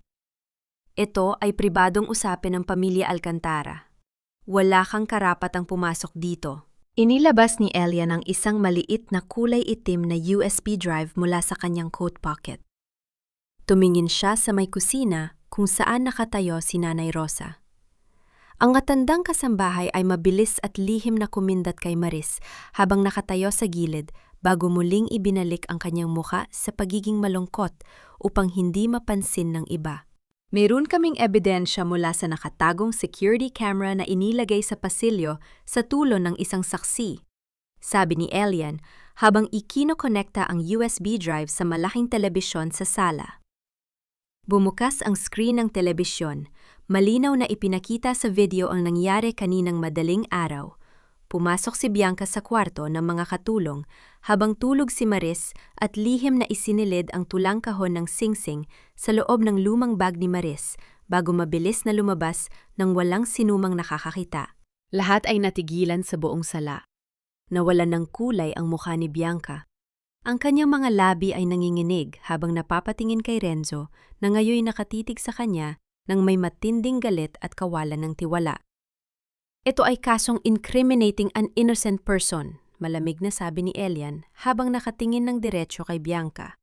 "Ito ay pribadong usapin ng pamilya Alcantara. Wala kang karapatang pumasok dito." Inilabas ni Elian ang isang maliit na kulay itim na USB drive mula sa kanyang coat pocket. Tumingin siya sa may kusina kung saan nakatayo si Nanay Rosa. Ang matandang kasambahay ay mabilis at lihim na kumindat kay Maris habang nakatayo sa gilid bago muling ibinalik ang kanyang muka sa pagiging malungkot upang hindi mapansin ng iba. "Meron kaming ebidensya mula sa nakatagong security camera na inilagay sa pasilyo sa tulon ng isang saksi," sabi ni Elian habang ikinokonekta ang USB drive sa malaking telebisyon sa sala. Bumukas ang screen ng telebisyon. Malinaw na ipinakita sa video ang nangyari kaninang madaling araw. Pumasok si Bianca sa kwarto ng mga katulong habang tulog si Maris at lihim na isinilid ang tulang kahon ng singsing sa loob ng lumang bag ni Maris bago mabilis na lumabas nang walang sinumang nakakakita. Lahat ay natigilan sa buong sala. Nawalan ng kulay ang mukha ni Bianca. Ang kanyang mga labi ay nanginginig habang napapatingin kay Renzo na ngayoy nakatitig sa kanya nang may matinding galit at kawalan ng tiwala. "Ito ay kasong incriminating an innocent person," malamig na sabi ni Elian habang nakatingin ng diretsyo kay Bianca.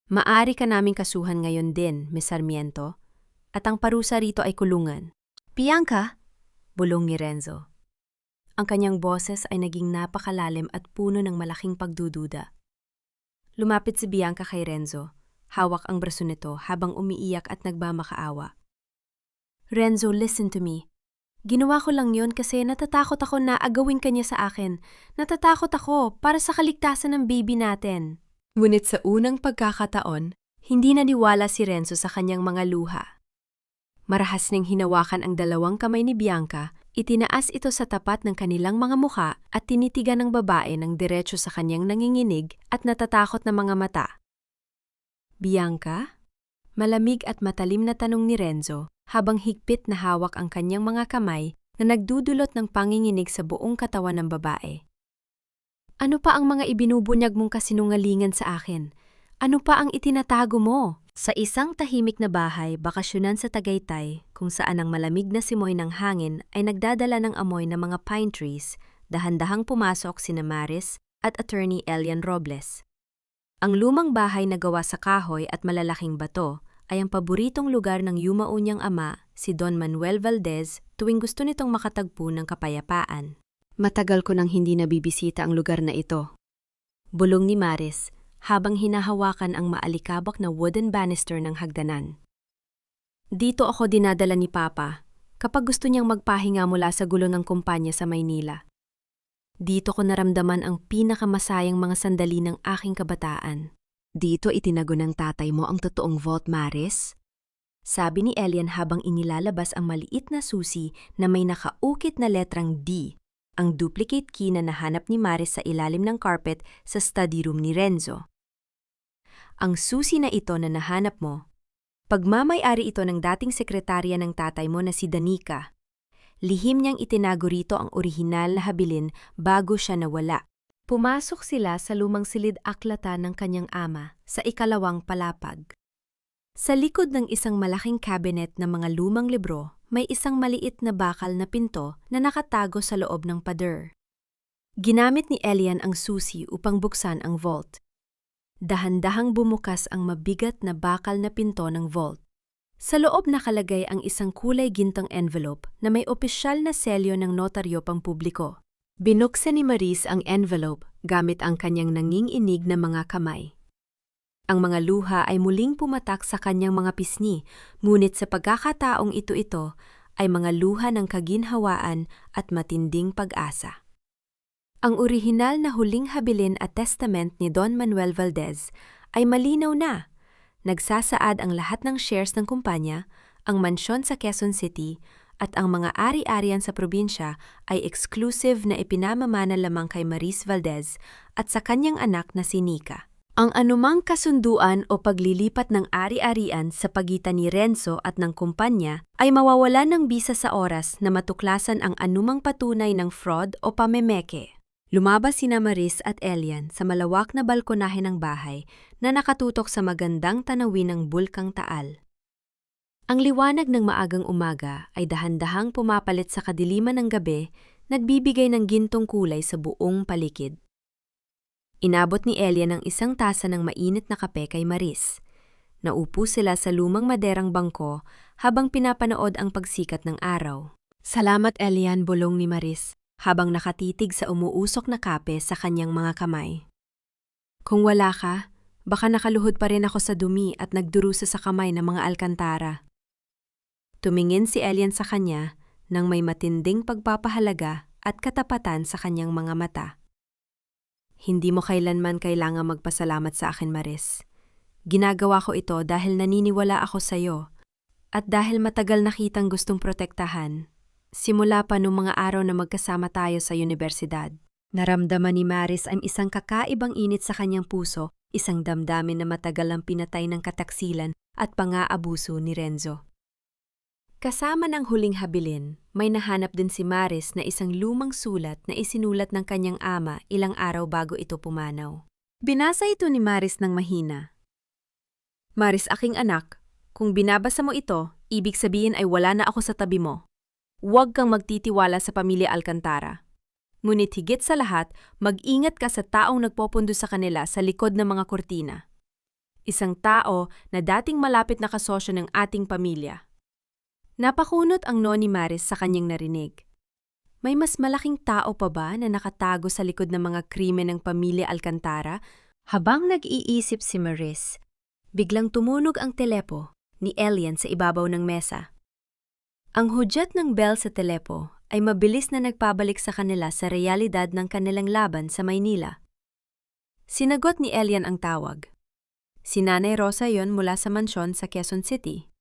"Maari ka naming kasuhan ngayon din, Miss Sarmiento, at ang parusa rito ay kulungan." "Bianca?" bulong ni Renzo. Ang kanyang boses ay naging napakalalim at puno ng malaking pagdududa. Lumapit si Bianca kay Renzo. Hawak ang braso nito habang umiiyak at nagmamakaawa. "Renzo, listen to me. Ginawa ko lang yon kasi natatakot ako na agawin kanya sa akin. Natatakot ako para sa kaligtasan ng baby natin." Ngunit sa unang pagkakataon, hindi naniwala si Renzo sa kanyang mga luha. Marahas niyang hinawakan ang 2 kamay ni Bianca, itinaas ito sa tapat ng kanilang mga mukha at tinitigan ng babae ng diretsyo sa kanyang nanginginig at natatakot na mga mata. "Bianca?" Malamig at matalim na tanong ni Renzo habang higpit na hawak ang kanyang mga kamay na nagdudulot ng panginginig sa buong katawan ng babae. "Ano pa ang mga ibinubunyag mong kasinungalingan sa akin? Ano pa ang itinatago mo?" Sa isang tahimik na bahay, bakasyonan sa Tagaytay, kung saan ang malamig na simoy ng hangin ay nagdadala ng amoy ng mga pine trees, dahan-dahang pumasok sina Maris at Attorney Elian Robles. Ang lumang bahay na gawa sa kahoy at malalaking bato ay ang paboritong lugar ng yumao niyang ama, si Don Manuel Valdez, tuwing gusto nitong makatagpo ng kapayapaan. "Matagal ko nang hindi nabibisita ang lugar na ito," bulong ni Maris habang hinahawakan ang maalikabok na wooden banister ng hagdanan. "Dito ako dinadala ni Papa kapag gusto niyang magpahinga mula sa gulo ng kumpanya sa Maynila. Dito ko naramdaman ang pinakamasayang mga sandali ng aking kabataan." "Dito itinago ng tatay mo ang totoong vault, Maris?" sabi ni Elian habang inilalabas ang maliit na susi na may nakaukit na letrang D, ang duplicate key na nahanap ni Maris sa ilalim ng carpet sa study room ni Renzo. "Ang susi na ito na nahanap mo, pagmamay-ari ito ng dating sekretarya ng tatay mo na si Danica. Lihim niyang itinago rito ang orihinal na habilin bago siya nawala." Pumasok sila sa lumang silid-aklatan ng kanyang ama sa ikalawang palapag. Sa likod ng isang malaking cabinet ng mga lumang libro, may isang maliit na bakal na pinto na nakatago sa loob ng pader. Ginamit ni Elian ang susi upang buksan ang vault. Dahan-dahang bumukas ang mabigat na bakal na pinto ng vault. Sa loob nakalagay ang isang kulay gintong envelope na may opisyal na selyo ng notaryo pampubliko. Binuksan ni Maris ang envelope gamit ang kanyang nanginginig na mga kamay. Ang mga luha ay muling pumatak sa kanyang mga pisngi, ngunit sa pagkakataong ito ay mga luha ng kaginhawaan at matinding pag-asa. Ang orihinal na huling habilin at testament ni Don Manuel Valdez ay malinaw na. Nagsasaad ang lahat ng shares ng kumpanya, ang mansyon sa Quezon City, at ang mga ari-arian sa probinsya ay exclusive na ipinamamana lamang kay Maris Valdez at sa kanyang anak na si Nika. Ang anumang kasunduan o paglilipat ng ari-arian sa pagitan ni Renzo at ng kumpanya ay mawawalan ng bisa sa oras na matuklasan ang anumang patunay ng fraud o pamemeke. Lumabas sina Maris at Elian sa malawak na balkonahe ng bahay na nakatutok sa magandang tanawin ng Bulkang Taal. Ang liwanag ng maagang umaga ay dahan-dahang pumapalit sa kadiliman ng gabi, nagbibigay ng gintong kulay sa buong paligid. Inabot ni Elian ang isang tasa ng mainit na kape kay Maris. Naupo sila sa lumang maderang bangko habang pinapanood ang pagsikat ng araw. Salamat Elian, bulong ni Maris, habang nakatitig sa umuusok na kape sa kanyang mga kamay. Kung wala ka, baka nakaluhod pa rin ako sa dumi at nagdurusa sa kamay ng mga alkantara. Tumingin si Elian sa kanya nang may matinding pagpapahalaga at katapatan sa kanyang mga mata. Hindi mo kailanman kailangang magpasalamat sa akin, Maris. Ginagawa ko ito dahil naniniwala ako sa iyo at dahil matagal na kitang gustong protektahan. Simula pa nung mga araw na magkasama tayo sa universidad. Naramdaman ni Maris ang isang kakaibang init sa kanyang puso, isang damdamin na matagal ang pinatay ng kataksilan at pang-aabuso ni Renzo. Kasama ng huling habilin, may nahanap din si Maris na isang lumang sulat na isinulat ng kanyang ama ilang araw bago ito pumanaw. Binasa ito ni Maris ng mahina. Maris, aking anak, kung binabasa mo ito, ibig sabihin ay wala na ako sa tabi mo. Huwag kang magtitiwala sa pamilya Alcantara. Ngunit higit sa lahat, mag-ingat ka sa taong nagpopondo sa kanila sa likod ng mga kurtina. Isang tao na dating malapit na kasosyo ng ating pamilya. Napakunot ang noo ni Maris sa kanyang narinig. May mas malaking tao pa ba na nakatago sa likod ng mga krimen ng pamilya Alcantara? Habang nag-iisip si Maris, biglang tumunog ang telepo ni Elian sa ibabaw ng mesa. Ang hudyat ng bell sa telepo ay mabilis na nagpabalik sa kanila sa realidad ng kanilang laban sa Maynila. Sinagot ni Elian ang tawag. Si Nanay Rosa yon mula sa mansyon sa Quezon City.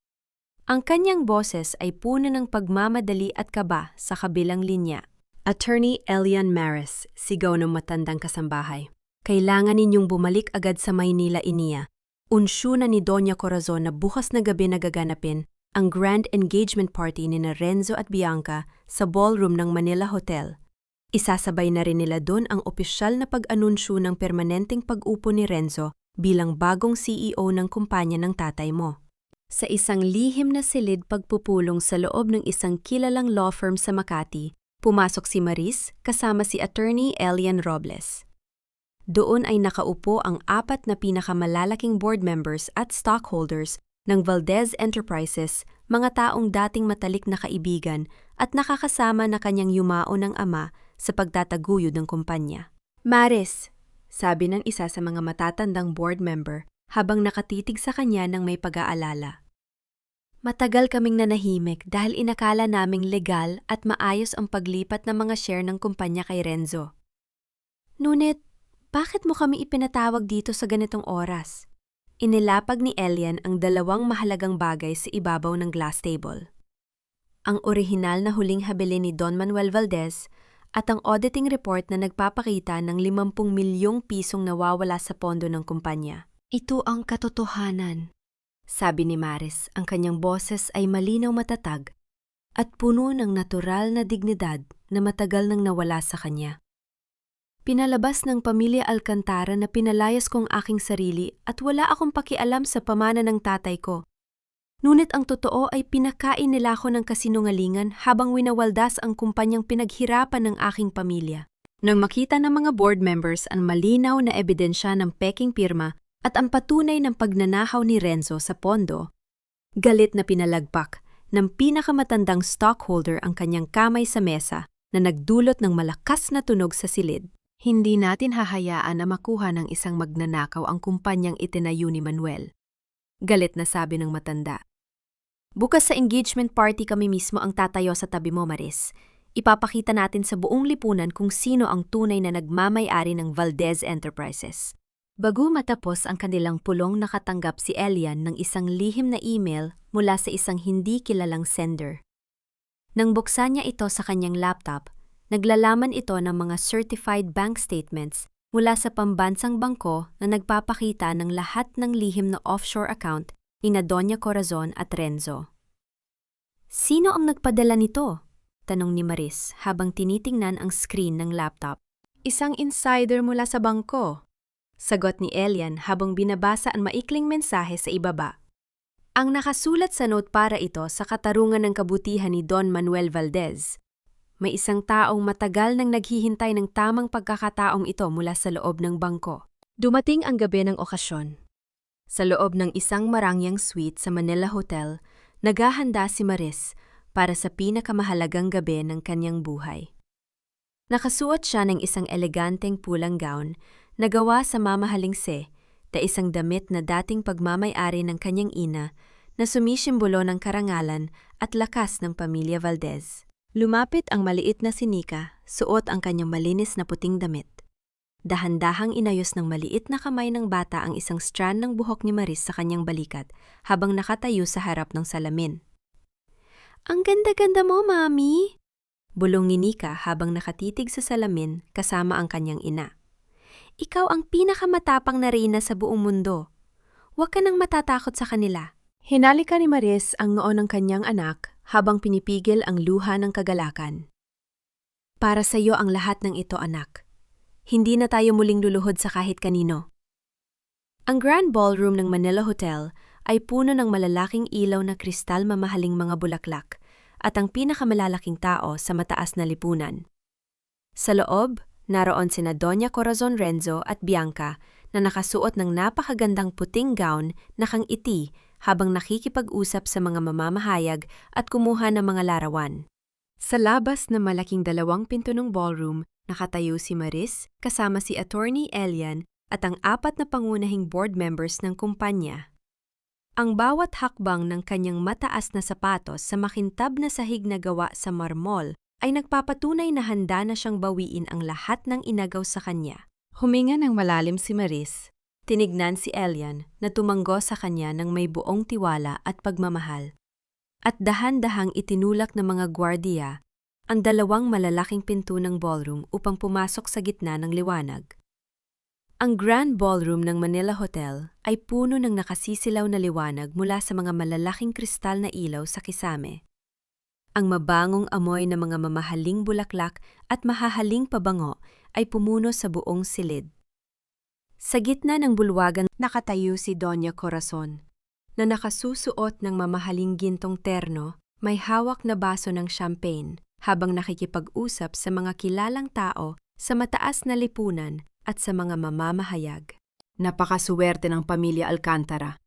Ang kanyang boses ay puno ng pagmamadali at kaba sa kabilang linya. Attorney Elian Maris, sigaw ng matandang kasambahay. Kailangan ninyong bumalik agad sa Maynila, Iniya. Unsyo na ni Doña Corazon na bukas na gabi nagaganapin ang grand engagement party ni Renzo at Bianca sa ballroom ng Manila Hotel. Isasabay na rin nila doon ang opisyal na pag-anunsyo ng permanenteng pag-upo ni Renzo bilang bagong CEO ng kumpanya ng tatay mo. Sa isang lihim na silid pagpupulong sa loob ng isang kilalang law firm sa Makati, pumasok si Maris kasama si Attorney Elian Robles. Doon ay nakaupo ang 4 na pinakamalalaking board members at stockholders ng Valdez Enterprises, mga taong dating matalik na kaibigan at nakakasama na kanyang yumao ng ama sa pagtataguyod ng kumpanya. Maris, sabi ng isa sa mga matatandang board member habang nakatitig sa kanya ng may pag-aalala. Matagal kaming nanahimik dahil inakala naming legal at maayos ang paglipat ng mga share ng kumpanya kay Renzo. Ngunit, bakit mo kami ipinatawag dito sa ganitong oras? Inilapag ni Elian ang 2 mahalagang bagay sa ibabaw ng glass table. Ang orihinal na huling habilin ni Don Manuel Valdez at ang auditing report na nagpapakita ng 50 milyong pisong nawawala sa pondo ng kumpanya. Ito ang katotohanan. Sabi ni Maris, ang kanyang boses ay malinaw matatag at puno ng natural na dignidad na matagal nang nawala sa kanya. Pinalabas ng pamilya Alcantara na pinalayas kong aking sarili at wala akong pakialam sa pamana ng tatay ko. Ngunit ang totoo ay pinakain nila ako ng kasinungalingan habang winawaldas ang kumpanyang pinaghirapan ng aking pamilya. Nang makita ng mga board members ang malinaw na ebidensya ng peking pirma, at ang patunay ng pagnanahaw ni Renzo sa pondo, galit na pinalagpak ng pinakamatandang stockholder ang kanyang kamay sa mesa na nagdulot ng malakas na tunog sa silid. Hindi natin hahayaan na makuha ng isang magnanakaw ang kumpanyang itinayo ni Manuel. Galit na sabi ng matanda. Bukas sa engagement party kami mismo ang tatayo sa tabi mo, Maris. Ipapakita natin sa buong lipunan kung sino ang tunay na nagmamay-ari ng Valdez Enterprises. Bago matapos ang kanilang pulong, nakatanggap si Elian ng isang lihim na email mula sa isang hindi kilalang sender. Nang buksan niya ito sa kanyang laptop, naglalaman ito ng mga certified bank statements mula sa pambansang bangko na nagpapakita ng lahat ng lihim na offshore account ni Doña Corazon at Renzo. Sino ang nagpadala nito? Tanong ni Maris habang tinitingnan ang screen ng laptop. Isang insider mula sa bangko. Sagot ni Elian habang binabasa ang maikling mensahe sa ibaba. Ang nakasulat sa note para ito sa katarungan ng kabutihan ni Don Manuel Valdez. May isang taong matagal nang naghihintay ng tamang pagkakataong ito mula sa loob ng bangko. Dumating ang gabi ng okasyon. Sa loob ng isang marangyang suite sa Manila Hotel, naghahanda si Maris para sa pinakamahalagang gabi ng kanyang buhay. Nakasuot siya ng isang eleganteng pulang gown na gawa sa mamahaling isang damit na dating pagmamay-ari ng kanyang ina na sumisimbolo ng karangalan at lakas ng pamilya Valdez. Lumapit ang maliit na si Nika, suot ang kanyang malinis na puting damit. Dahan-dahang inayos ng maliit na kamay ng bata ang isang strand ng buhok ni Maris sa kanyang balikat habang nakatayo sa harap ng salamin. Ang ganda-ganda mo, Mami! Bulong ni Nika habang nakatitig sa salamin kasama ang kanyang ina. Ikaw ang pinakamatapang na reyna sa buong mundo. Huwag ka nang matatakot sa kanila. Hinalika ni Maris ang noo ng kanyang anak habang pinipigil ang luha ng kagalakan. Para sa iyo ang lahat ng ito, anak. Hindi na tayo muling luluhod sa kahit kanino. Ang Grand Ballroom ng Manila Hotel ay puno ng malalaking ilaw na kristal mamahaling mga bulaklak at ang pinakamalalaking tao sa mataas na lipunan. Sa loob, naroon sina Doña Corazon Renzo at Bianca na nakasuot ng napakagandang puting gown na kang-iti habang nakikipag-usap sa mga mamamahayag at kumuha ng mga larawan. Sa labas na malaking dalawang pinto ng ballroom, nakatayo si Maris kasama si Attorney Elian at ang 4 na pangunahing board members ng kumpanya. Ang bawat hakbang ng kanyang mataas na sapatos sa makintab na sahig na gawa sa marmol ay nagpapatunay na handa na siyang bawiin ang lahat ng inagaw sa kanya. Huminga ng malalim si Maris. Tinignan si Elian na tumanggo sa kanya ng may buong tiwala at pagmamahal. At dahan-dahang itinulak ng mga gwardiya ang 2 malalaking pinto ng ballroom upang pumasok sa gitna ng liwanag. Ang Grand Ballroom ng Manila Hotel ay puno ng nakasisilaw na liwanag mula sa mga malalaking kristal na ilaw sa kisame. Ang mabangong amoy ng mga mamahaling bulaklak at mahahaling pabango ay pumuno sa buong silid. Sa gitna ng bulwagan, nakatayo si Doña Corazon, na nakasusuot ng mamahaling gintong terno, may hawak na baso ng champagne habang nakikipag-usap sa mga kilalang tao sa mataas na lipunan at sa mga mamamahayag. Napakasuwerte ng pamilya Alcantara,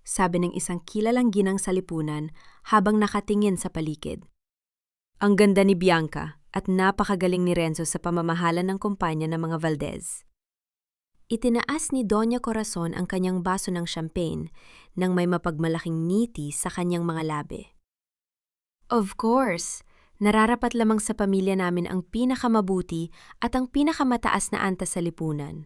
sabi ng isang kilalang ginang sa lipunan habang nakatingin sa paligid. Ang ganda ni Bianca at napakagaling ni Renzo sa pamamahala ng kumpanya ng mga Valdez. Itinaas ni Doña Corazon ang kanyang baso ng champagne nang may mapagmalaking ngiti sa kanyang mga labi. Of course! Nararapat lamang sa pamilya namin ang pinakamabuti at ang pinakamataas na antas sa lipunan.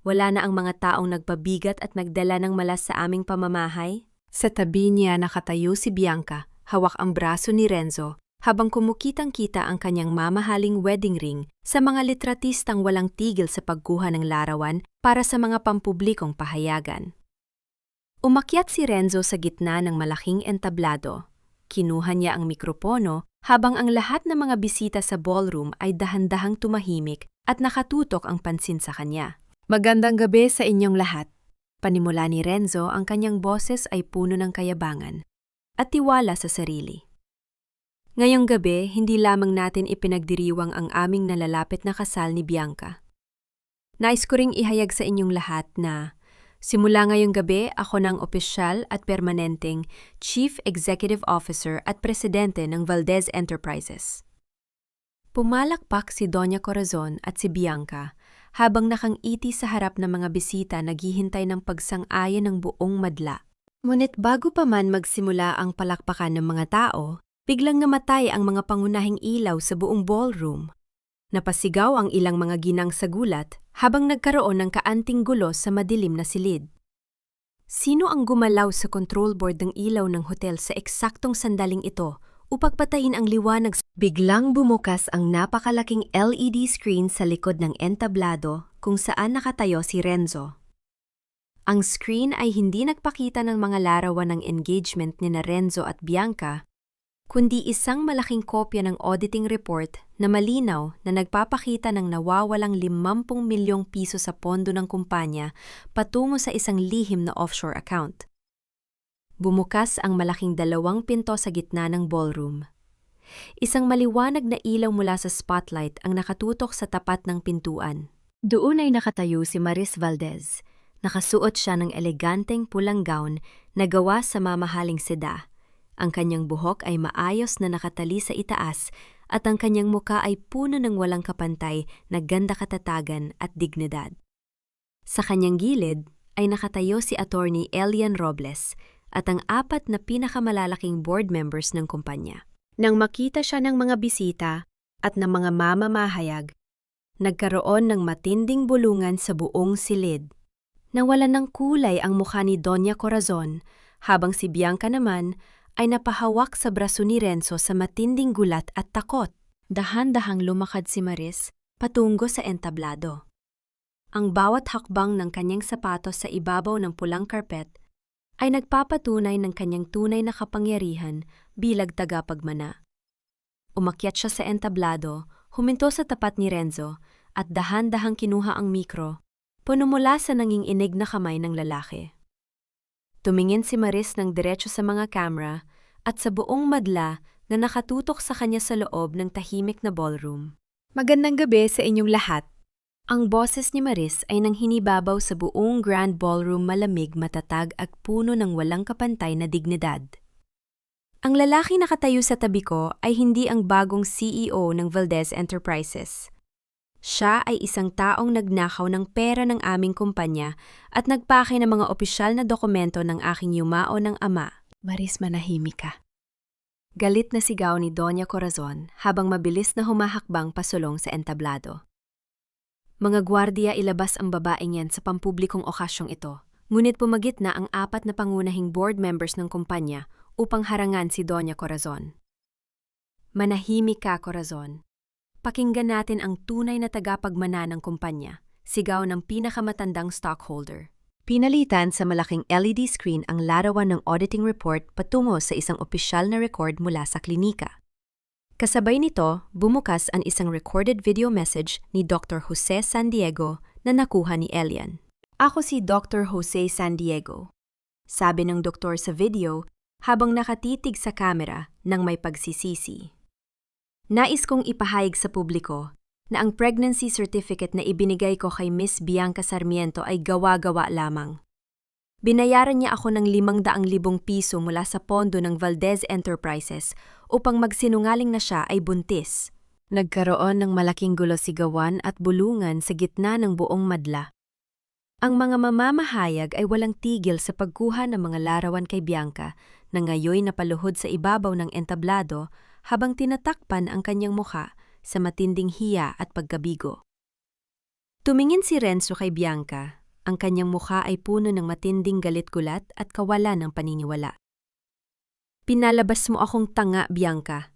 Wala na ang mga taong nagpabigat at nagdala ng malas sa aming pamamahay. Sa tabi niya nakatayo si Bianca, hawak ang braso ni Renzo, habang kumukitang-kita ang kanyang mamahaling wedding ring sa mga litratistang walang tigil sa pagkuha ng larawan para sa mga pampublikong pahayagan. Umakyat si Renzo sa gitna ng malaking entablado. Kinuha niya ang mikropono habang ang lahat ng mga bisita sa ballroom ay dahan-dahang tumahimik at nakatutok ang pansin sa kanya. Magandang gabi sa inyong lahat. Panimula ni Renzo, ang kanyang boses ay puno ng kayabangan at tiwala sa sarili. Ngayong gabi, hindi lamang natin ipinagdiriwang ang aming nalalapit na kasal ni Bianca. Nais ko ring ihayag sa inyong lahat na simula ngayong gabi, ako ng opisyal at permanenteng Chief Executive Officer at Presidente ng Valdez Enterprises. Pumalakpak si Doña Corazon at si Bianca habang nakangiti sa harap ng mga bisita naghihintay ng pagsang-ayon ng buong madla. Ngunit bago pa man magsimula ang palakpakan ng mga tao, Biglang namatay ang mga pangunahing ilaw sa buong ballroom. Napasigaw ang ilang mga ginang sa gulat habang nagkaroon ng kaanting gulo sa madilim na silid. Sino ang gumalaw sa control board ng ilaw ng hotel sa eksaktong sandaling ito upang patayin ang liwanag? Biglang bumukas ang napakalaking LED screen sa likod ng entablado kung saan nakatayo si Renzo. Ang screen ay hindi nagpakita ng mga larawan ng engagement ni Renzo at Bianca, kundi isang malaking kopya ng auditing report na malinaw na nagpapakita ng nawawalang 50 milyong piso sa pondo ng kumpanya patungo sa isang lihim na offshore account. Bumukas ang malaking 2 pinto sa gitna ng ballroom. Isang maliwanag na ilaw mula sa spotlight ang nakatutok sa tapat ng pintuan. Doon ay nakatayo si Maris Valdez. Nakasuot siya ng eleganteng pulang gown na gawa sa mamahaling seda. Ang kanyang buhok ay maayos na nakatali sa itaas at ang kanyang muka ay puno ng walang kapantay na ganda katatagan at dignidad. Sa kanyang gilid ay nakatayo si Attorney Elian Robles at ang 4 na pinakamalalaking board members ng kumpanya. Nang makita siya ng mga bisita at ng mga mamamahayag, nagkaroon ng matinding bulungan sa buong silid. Nawalan ng kulay ang mukha ni Doña Corazon habang si Bianca naman ay napahawak sa braso ni Renzo sa matinding gulat at takot. Dahan-dahang lumakad si Maris patungo sa entablado. Ang bawat hakbang ng kanyang sapatos sa ibabaw ng pulang karpet ay nagpapatunay ng kanyang tunay na kapangyarihan bilang tagapagmana. Umakyat siya sa entablado, huminto sa tapat ni Renzo at dahan-dahang kinuha ang mikro, punumula sa nanginginig na kamay ng lalaki. Tumingin si Maris ng diretso sa mga camera at sa buong madla na nakatutok sa kanya sa loob ng tahimik na ballroom. Magandang gabi sa inyong lahat. Ang boses ni Maris ay nanghinibabaw sa buong grand ballroom, malamig, matatag at puno ng walang kapantay na dignidad. Ang lalaki nakatayo sa tabi ko ay hindi ang bagong CEO ng Valdez Enterprises. Siya ay isang taong nagnakaw ng pera ng aming kumpanya at nagpake ng mga opisyal na dokumento ng aking yumao ng ama. Maris, manahimik ka. Galit na sigaw ni Doña Corazon habang mabilis na humahakbang pasulong sa entablado. Mga gwardiya, ilabas ang babaeng yan sa pampublikong okasyong ito. Ngunit pumagit na ang 4 na pangunahing board members ng kumpanya upang harangan si Doña Corazon. Manahimik ka, Corazon. Pakinggan natin ang tunay na tagapagmana ng kumpanya, sigaw ng pinakamatandang stockholder. Pinalitan sa malaking LED screen ang larawan ng auditing report patungo sa isang opisyal na record mula sa klinika. Kasabay nito, bumukas ang isang recorded video message ni Dr. Jose San Diego na nakuha ni Elian. Ako si Dr. Jose San Diego, sabi ng doktor sa video habang nakatitig sa kamera ng may pagsisisi. Nais kong ipahayag sa publiko na ang pregnancy certificate na ibinigay ko kay Miss Bianca Sarmiento ay gawa-gawa lamang. Binayaran niya ako ng 500,000 piso mula sa pondo ng Valdez Enterprises upang magsinungaling na siya ay buntis. Nagkaroon ng malaking gulo-sigawan at bulungan sa gitna ng buong madla. Ang mga mamamahayag ay walang tigil sa pagkuha ng mga larawan kay Bianca na ngayoy napaluhod sa ibabaw ng entablado habang tinatakpan ang kanyang mukha sa matinding hiya at pagkabigo. Tumingin si Renzo kay Bianca. Ang kanyang mukha ay puno ng matinding galit-gulat at kawalan ng paniniwala. Pinalabas mo akong tanga, Bianca.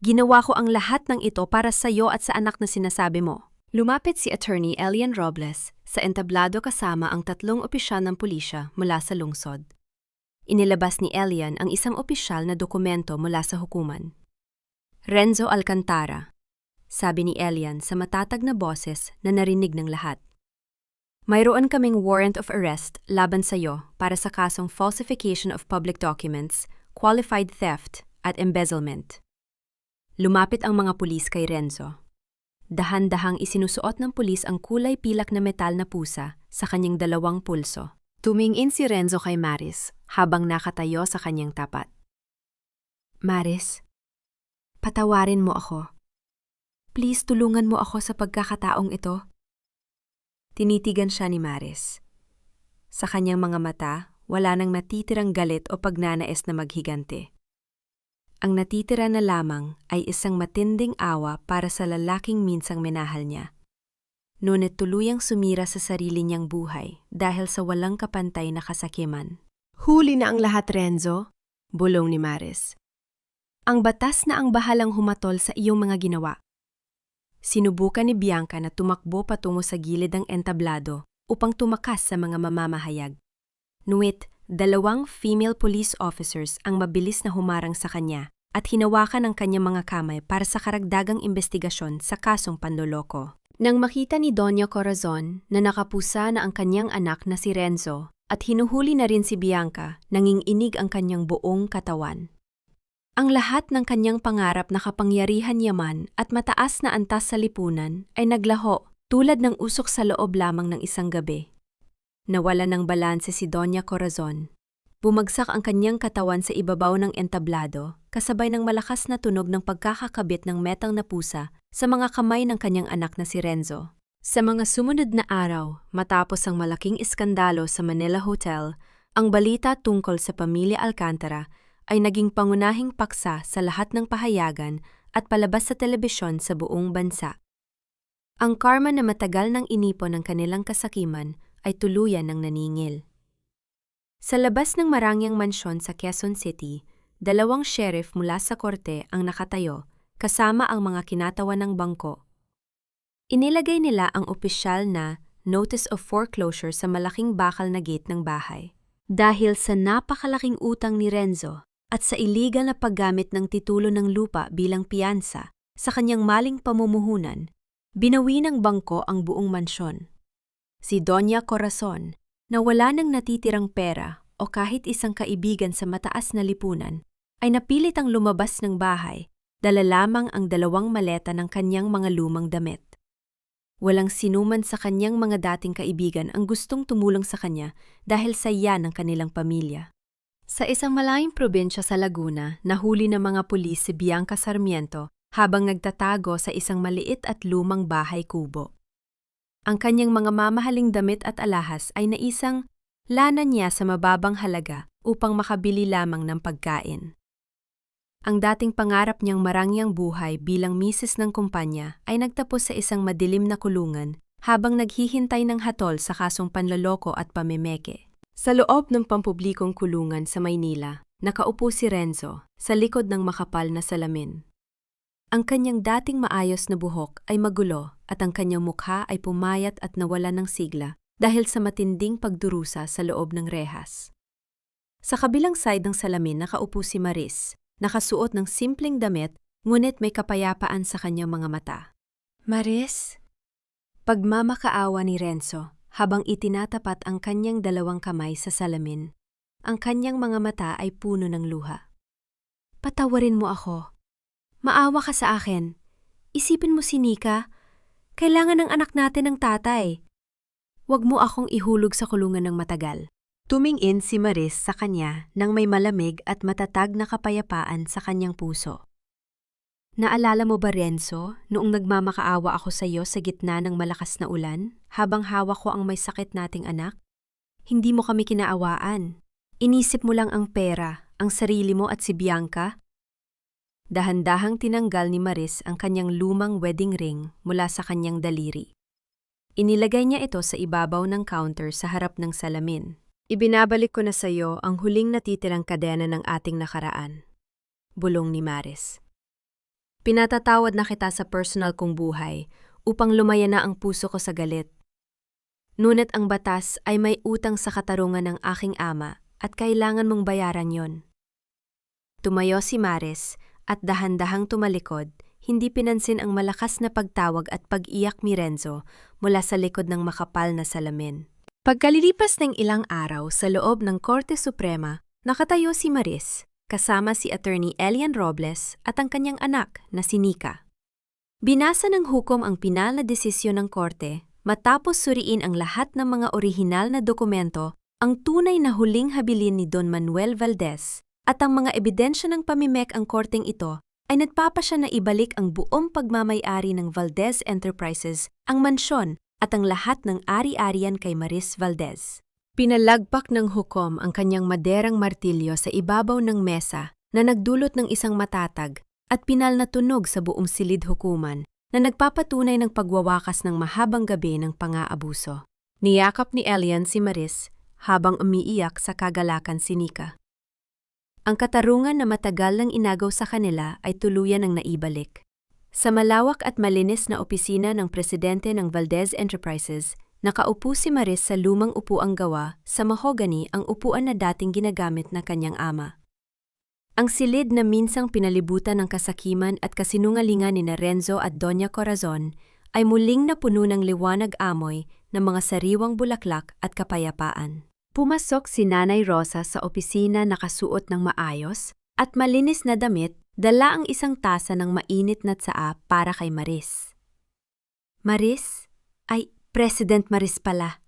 Ginawa ko ang lahat ng ito para sa iyo at sa anak na sinasabi mo. Lumapit si Attorney Elian Robles sa entablado kasama ang 3 opisyal ng pulisya mula sa lungsod. Inilabas ni Elian ang isang opisyal na dokumento mula sa hukuman. Renzo Alcantara, sabi ni Elian sa matatag na boses na narinig ng lahat. Mayroon kaming warrant of arrest laban sa iyo para sa kasong falsification of public documents, qualified theft, at embezzlement. Lumapit ang mga pulis kay Renzo. Dahan-dahang isinusuot ng pulis ang kulay pilak na metal na pusa sa kanyang 2 pulso. Tumingin si Renzo kay Maris habang nakatayo sa kanyang tapat. Maris, patawarin mo ako. Please, tulungan mo ako sa pagkakataong ito. Tinitigan siya ni Maris. Sa kanyang mga mata, wala nang natitirang galit o pagnanais na maghigante. Ang natitira na lamang ay isang matinding awa para sa lalaking minsang minahal niya. Ngunit tuluyang sumira sa sarili niyang buhay dahil sa walang kapantay na kasakiman. Huli na ang lahat, Renzo, bulong ni Maris. Ang batas na ang bahalang humatol sa iyong mga ginawa. Sinubukan ni Bianca na tumakbo patungo sa gilid ng entablado upang tumakas sa mga mamamahayag. Ngunit, 2 female police officers ang mabilis na humarang sa kanya at hinawakan ang kanyang mga kamay para sa karagdagang investigasyon sa kasong panloloko. Nang makita ni Doña Corazon na nakapusa na ang kanyang anak na si Renzo at hinuhuli na rin si Bianca, nanginginig ang kanyang buong katawan. Ang lahat ng kanyang pangarap na kapangyarihan, yaman at mataas na antas sa lipunan ay naglaho tulad ng usok sa loob lamang ng isang gabi. Nawala ng balanse si Doña Corazon. Bumagsak ang kanyang katawan sa ibabaw ng entablado kasabay ng malakas na tunog ng pagkakakabit ng metal na pusa sa mga kamay ng kanyang anak na si Renzo. Sa mga sumunod na araw, matapos ang malaking iskandalo sa Manila Hotel, ang balita tungkol sa pamilya Alcantara ay naging pangunahing paksa sa lahat ng pahayagan at palabas sa telebisyon sa buong bansa. Ang karma na matagal nang inipon ng kanilang kasakiman ay tuluyan ng naningil. Sa labas ng marangyang mansyon sa Quezon City, 2 sheriff mula sa korte ang nakatayo kasama ang mga kinatawan ng bangko. Inilagay nila ang opisyal na Notice of Foreclosure sa malaking bakal na gate ng bahay. Dahil sa napakalaking utang ni Renzo at sa iligal na paggamit ng titulo ng lupa bilang piyansa sa kanyang maling pamumuhunan, binawi ng bangko ang buong mansyon. Si Doña Corazon, na wala nang natitirang pera o kahit isang kaibigan sa mataas na lipunan, ay napilit ang lumabas ng bahay, dala lamang ang 2 maleta ng kanyang mga lumang damit. Walang sinuman sa kanyang mga dating kaibigan ang gustong tumulong sa kanya dahil sa iya ng kanilang pamilya. Sa isang malayong probinsya sa Laguna, nahuli ng mga pulis si Bianca Sarmiento habang nagtatago sa isang maliit at lumang bahay kubo. Ang kanyang mga mamahaling damit at alahas ay naisang lana niya sa mababang halaga upang makabili lamang ng pagkain. Ang dating pangarap niyang marangyang buhay bilang misis ng kumpanya ay nagtapos sa isang madilim na kulungan habang naghihintay ng hatol sa kasong panloloko at pamemeke. Sa loob ng pampublikong kulungan sa Maynila, nakaupo si Renzo sa likod ng makapal na salamin. Ang kanyang dating maayos na buhok ay magulo at ang kanyang mukha ay pumayat at nawala ng sigla dahil sa matinding pagdurusa sa loob ng rehas. Sa kabilang side ng salamin nakaupo si Maris, nakasuot ng simpleng damit ngunit may kapayapaan sa kanyang mga mata. Maris? Pagmamakaawa ni Renzo habang itinatapat ang kanyang 2 kamay sa salamin. Ang kanyang mga mata ay puno ng luha. Patawarin mo ako. Maawa ka sa akin. Isipin mo si Nika. Kailangan ng anak natin ng tatay. Huwag mo akong ihulog sa kulungan ng matagal. Tumingin si Maris sa kanya nang may malamig at matatag na kapayapaan sa kanyang puso. Naalala mo ba, Renzo, noong nagmamakaawa ako sa iyo sa gitna ng malakas na ulan habang hawak ko ang may sakit nating anak? Hindi mo kami kinaawaan. Inisip mo lang ang pera, ang sarili mo at si Bianca. Dahan-dahang tinanggal ni Maris ang kanyang lumang wedding ring mula sa kanyang daliri. Inilagay niya ito sa ibabaw ng counter sa harap ng salamin. Ibinabalik ko na sa iyo ang huling natitirang kadena ng ating nakaraan. Bulong ni Maris. Pinatatawad na kita sa personal kong buhay upang lumaya na ang puso ko sa galit. Ngunit ang batas ay may utang sa katarungan ng aking ama at kailangan mong bayaran yon. Tumayo si Maris at dahan-dahang tumalikod, hindi pinansin ang malakas na pagtawag at pag-iyak ni Renzo mula sa likod ng makapal na salamin. Pagkalilipas ng ilang araw sa loob ng Korte Suprema, nakatayo si Maris, kasama si Attorney Elian Robles at ang kanyang anak na si Nika. Binasa ng hukom ang pinal na desisyon ng korte matapos suriin ang lahat ng mga orihinal na dokumento, ang tunay na huling habilin ni Don Manuel Valdez, at ang mga ebidensya ng pamimek ang korteng ito ay nagpapasya na ibalik ang buong pagmamay-ari ng Valdez Enterprises, ang mansyon at ang lahat ng ari-arian kay Maris Valdez. Pinalagpak ng hukom ang kanyang maderang martilyo sa ibabaw ng mesa na nagdulot ng isang matatag at pinal na tunog sa buong silid hukuman na nagpapatunay ng pagwawakas ng mahabang gabi ng pang-aabuso. Niyakap ni Elian si Maris habang umiiyak sa kagalakan si Nika. Ang katarungan na matagal nang inagaw sa kanila ay tuluyan ang naibalik. Sa malawak at malinis na opisina ng presidente ng Valdez Enterprises, nakaupo si Maris sa lumang upuang gawa sa mahogany ang upuan na dating ginagamit na kanyang ama. Ang silid na minsang pinalibutan ng kasakiman at kasinungalingan ni Renzo at Doña Corazon ay muling napuno ng liwanag amoy ng mga sariwang bulaklak at kapayapaan. Pumasok si Nanay Rosa sa opisina nakasuot ng maayos at malinis na damit, dala ang isang tasa ng mainit na tsaa para kay Maris. Maris? Ay, President Maris pala.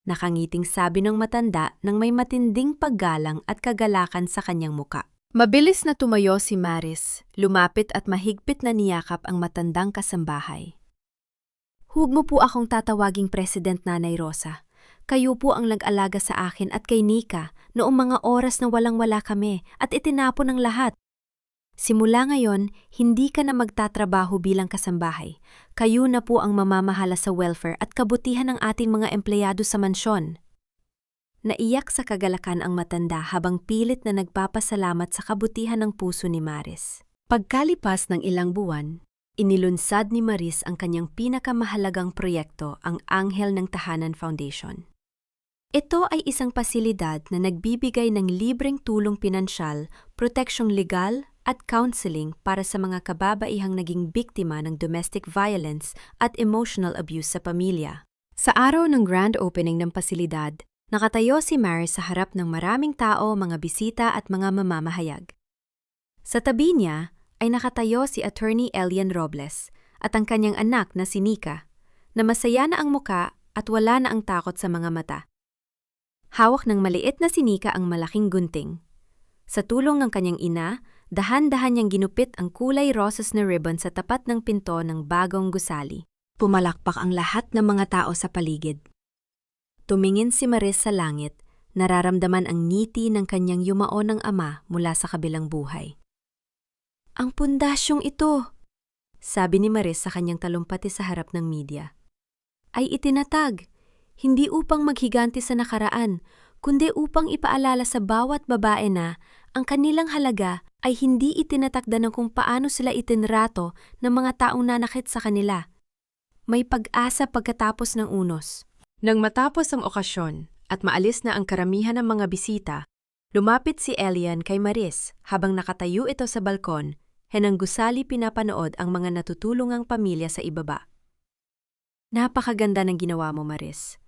Nakangiting sabi ng matanda nang may matinding paggalang at kagalakan sa kanyang muka. Mabilis na tumayo si Maris, lumapit at mahigpit na niyakap ang matandang kasambahay. Huwag mo po akong tatawaging President, Nanay Rosa. Kayo po ang nag-alaga sa akin at kay Nika noong mga oras na walang-wala kami at itinapon ng lahat. Simula ngayon, hindi ka na magtatrabaho bilang kasambahay. Kayo na po ang mamamahala sa welfare at kabutihan ng ating mga empleyado sa mansyon. Naiyak sa kagalakan ang matanda habang pilit na nagpapasalamat sa kabutihan ng puso ni Maris. Pagkalipas ng ilang buwan, inilunsad ni Maris ang kanyang pinakamahalagang proyekto, ang Anghel ng Tahanan Foundation. Ito ay isang pasilidad na nagbibigay ng libreng tulong pinansyal, proteksyong legal at counseling para sa mga kababaihang naging biktima ng domestic violence at emotional abuse sa pamilya. Sa araw ng grand opening ng pasilidad, nakatayo si Maris sa harap ng maraming tao, mga bisita at mga mamamahayag. Sa tabi niya ay nakatayo si Attorney Elian Robles at ang kanyang anak na si Nika, na masaya na ang muka at wala na ang takot sa mga mata. Hawak ng maliit na si Nika ang malaking gunting. Sa tulong ng kanyang ina, dahan-dahan niyang ginupit ang kulay rosas na ribbon sa tapat ng pinto ng bagong gusali. Pumalakpak ang lahat ng mga tao sa paligid. Tumingin si Maris sa langit, nararamdaman ang ngiti ng kanyang yumaon ng ama mula sa kabilang buhay. Ang pundasyong ito, sabi ni Maris sa kanyang talumpati sa harap ng media, ay itinatag, hindi upang maghiganti sa nakaraan, kundi upang ipaalala sa bawat babae na ang kanilang halaga ay hindi itinatakda ng kung paano sila itinrato ng mga taong nanakit sa kanila. May pag-asa pagkatapos ng unos. Nang matapos ang okasyon at maalis na ang karamihan ng mga bisita, lumapit si Elian kay Maris habang nakatayo ito sa balkon, henang gusali pinapanood ang mga natutulungang pamilya sa ibaba. Napakaganda ng ginawa mo, Maris.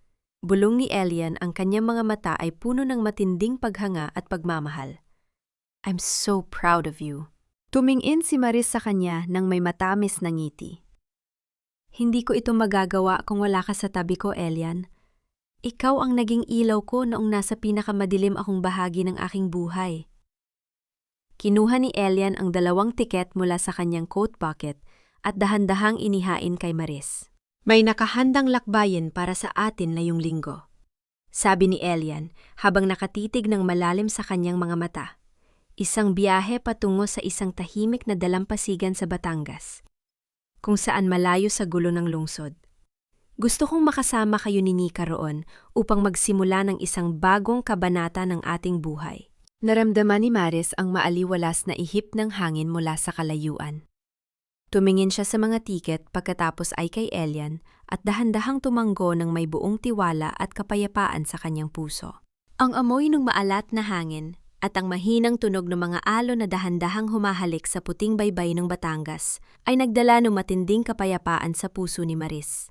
Bulong ni Elian, ang kanyang mga mata ay puno ng matinding paghanga at pagmamahal. I'm so proud of you. Tumingin si Maris sa kanya nang may matamis na ngiti. Hindi ko ito magagawa kung wala ka sa tabi ko, Elian. Ikaw ang naging ilaw ko noong nasa pinakamadilim akong bahagi ng aking buhay. Kinuha ni Elian ang 2 tiket mula sa kanyang coat pocket at dahan-dahang inihain kay Maris. May nakahandang lakbayin para sa atin ngayong linggo, sabi ni Elian habang nakatitig ng malalim sa kanyang mga mata. Isang biyahe patungo sa isang tahimik na dalampasigan sa Batangas, kung saan malayo sa gulo ng lungsod. Gusto kong makasama kayo ni Nika roon upang magsimula ng isang bagong kabanata ng ating buhay. Naramdaman ni Maris ang maaliwalas na ihip ng hangin mula sa kalayuan. Tumingin siya sa mga tiket pagkatapos ay kay Elian at dahan-dahang tumanggo ng may buong tiwala at kapayapaan sa kanyang puso. Ang amoy ng maalat na hangin at ang mahinang tunog ng mga alon na dahan-dahang humahalik sa puting baybay ng Batangas ay nagdala ng matinding kapayapaan sa puso ni Maris.